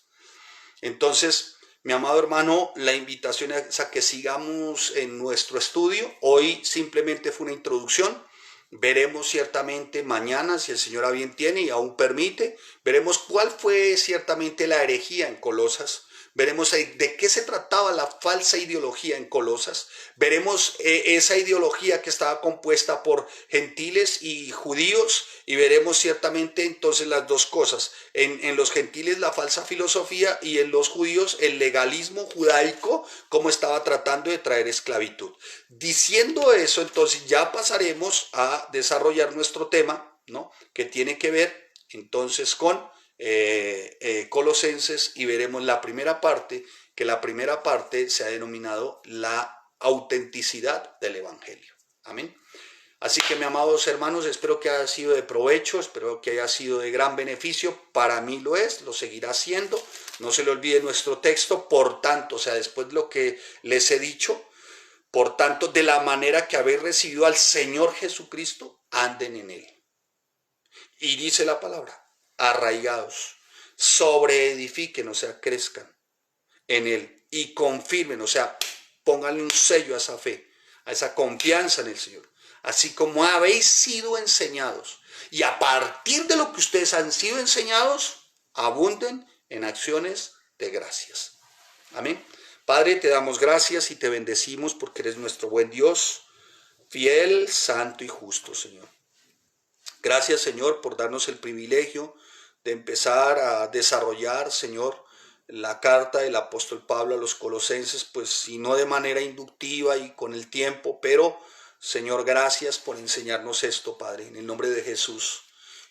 Entonces, mi amado hermano, la invitación es a que sigamos en nuestro estudio. Hoy simplemente fue una introducción. Veremos ciertamente mañana, si el Señor a bien tiene y aún permite, veremos cuál fue ciertamente la herejía en Colosas. Veremos de qué se trataba la falsa ideología en Colosas. Veremos esa ideología que estaba compuesta por gentiles y judíos, y veremos ciertamente entonces las dos cosas. En los gentiles la falsa filosofía y en los judíos el legalismo judaico, como estaba tratando de traer esclavitud. Diciendo eso, entonces ya pasaremos a desarrollar nuestro tema, ¿no? Que tiene que ver entonces con Colosenses, y veremos la primera parte, que la primera parte se ha denominado la autenticidad del evangelio. Amén. Así que, mis amados hermanos, espero que haya sido de provecho, espero que haya sido de gran beneficio. Para mí lo es, lo seguirá siendo. No se le olvide nuestro texto. Por tanto, o sea, después de lo que les he dicho, por tanto, de la manera que habéis recibido al Señor Jesucristo, anden en él. Y dice la palabra, arraigados, sobreedifiquen, o sea, crezcan en él y confirmen, o sea, pónganle un sello a esa fe, a esa confianza en el Señor, así como habéis sido enseñados. Y a partir de lo que ustedes han sido enseñados, abunden en acciones de gracias. Amén. Padre, te damos gracias y te bendecimos porque eres nuestro buen Dios, fiel, santo y justo, Señor. Gracias, Señor, por darnos el privilegio de empezar a desarrollar, Señor, la carta del apóstol Pablo a los colosenses, pues si no de manera inductiva y con el tiempo, pero, Señor, gracias por enseñarnos esto, Padre, en el nombre de Jesús.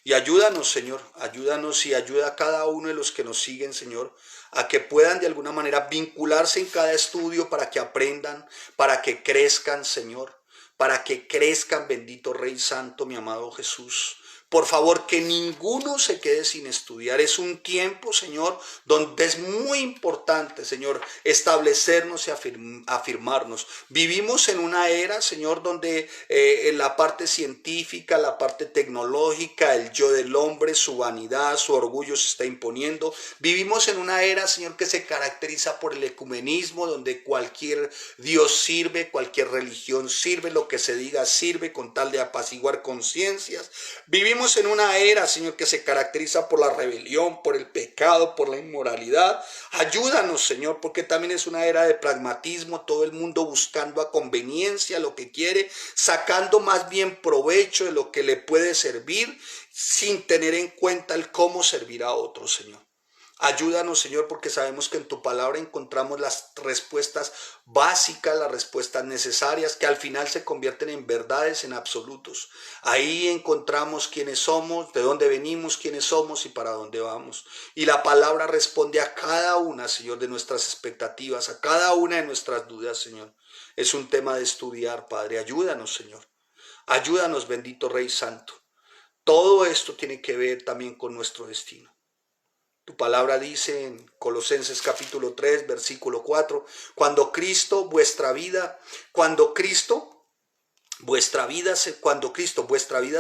Y ayúdanos, Señor, ayúdanos y ayuda a cada uno de los que nos siguen, Señor, a que puedan de alguna manera vincularse en cada estudio para que aprendan, para que crezcan, Señor. Para que crezcan, bendito Rey Santo, mi amado Jesús. Por favor, que ninguno se quede sin estudiar. Es un tiempo, Señor, donde es muy importante, Señor, establecernos y afirmarnos. Vivimos en una era, Señor, donde la parte científica, la parte tecnológica, el yo del hombre, su vanidad, su orgullo se está imponiendo. Vivimos en una era, Señor, que se caracteriza por el ecumenismo, donde cualquier Dios sirve, cualquier religión sirve, lo que se diga sirve con tal de apaciguar conciencias. Vivimos en una era, Señor, que se caracteriza por la rebelión, por el pecado, por la inmoralidad. Ayúdanos, Señor, porque también es una era de pragmatismo, todo el mundo buscando a conveniencia lo que quiere, sacando más bien provecho de lo que le puede servir, sin tener en cuenta el cómo servir a otros, Señor. Ayúdanos, Señor, porque sabemos que en tu palabra encontramos las respuestas básicas, las respuestas necesarias, que al final se convierten en verdades, en absolutos. Ahí encontramos quiénes somos, de dónde venimos, quiénes somos y para dónde vamos. Y la palabra responde a cada una, Señor, de nuestras expectativas, a cada una de nuestras dudas, Señor. Es un tema de estudiar, Padre. Ayúdanos, Señor. Ayúdanos, bendito Rey Santo. Todo esto tiene que ver también con nuestro destino. Tu palabra dice en Colosenses capítulo 3, versículo 4, cuando Cristo vuestra vida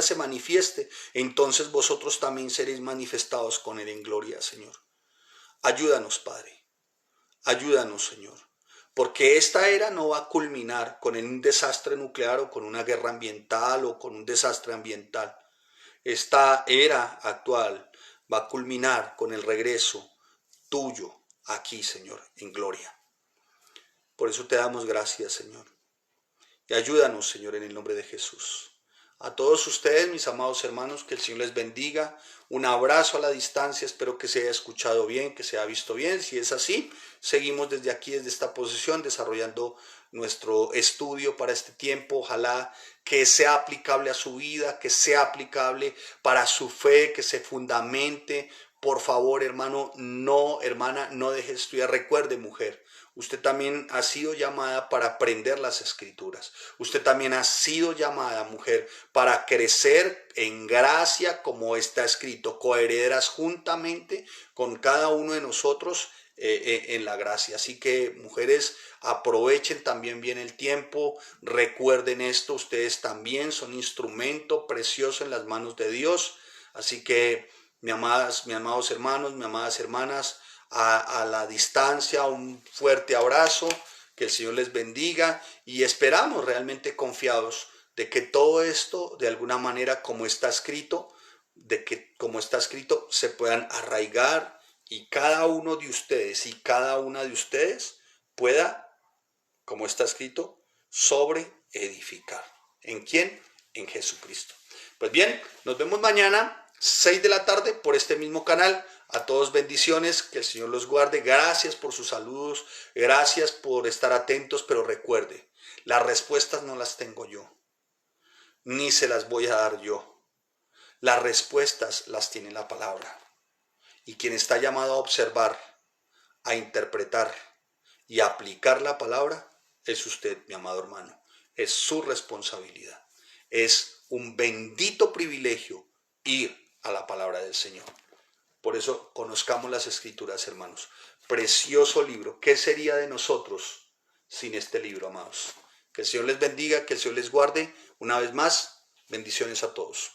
se manifieste, entonces vosotros también seréis manifestados con él en gloria, Señor. Ayúdanos, Padre. Ayúdanos, Señor. Porque esta era no va a culminar con un desastre nuclear o con una guerra ambiental o con un desastre ambiental. Esta era actual va a culminar con el regreso tuyo aquí, Señor, en gloria. Por eso te damos gracias, Señor. Y ayúdanos, Señor, en el nombre de Jesús. A todos ustedes, mis amados hermanos, que el Señor les bendiga. Un abrazo a la distancia. Espero que se haya escuchado bien, que se haya visto bien. Si es así, seguimos desde aquí, desde esta posición, desarrollando nuestro estudio para este tiempo. Ojalá que sea aplicable a su vida, que sea aplicable para su fe, que se fundamente. Por favor, hermano, no, hermana, no deje de estudiar. Recuerde, mujer, usted también ha sido llamada para aprender las escrituras. Usted también ha sido llamada, mujer, para crecer en gracia, como está escrito, coherederas juntamente con cada uno de nosotros en la gracia. Así que, mujeres, aprovechen también bien el tiempo. Recuerden esto, ustedes también son instrumento precioso en las manos de Dios. Así que, mis amados hermanos, mis amadas hermanas, a la distancia, un fuerte abrazo, que el Señor les bendiga y esperamos realmente confiados de que todo esto, de alguna manera, como está escrito, se puedan arraigar y cada uno de ustedes y cada una de ustedes pueda, como está escrito, sobre edificar. ¿En quién? En Jesucristo. Pues bien, nos vemos mañana, 6 de la tarde, por este mismo canal. A todos bendiciones, que el Señor los guarde. Gracias por sus saludos, gracias por estar atentos, pero recuerde, las respuestas no las tengo yo, ni se las voy a dar yo. Las respuestas las tiene la palabra. Y quien está llamado a observar, a interpretar y a aplicar la palabra, es usted, mi amado hermano. Es su responsabilidad. Es un bendito privilegio ir a la palabra del Señor. Por eso conozcamos las Escrituras, hermanos. Precioso libro. ¿Qué sería de nosotros sin este libro, amados? Que el Señor les bendiga, que el Señor les guarde. Una vez más, bendiciones a todos.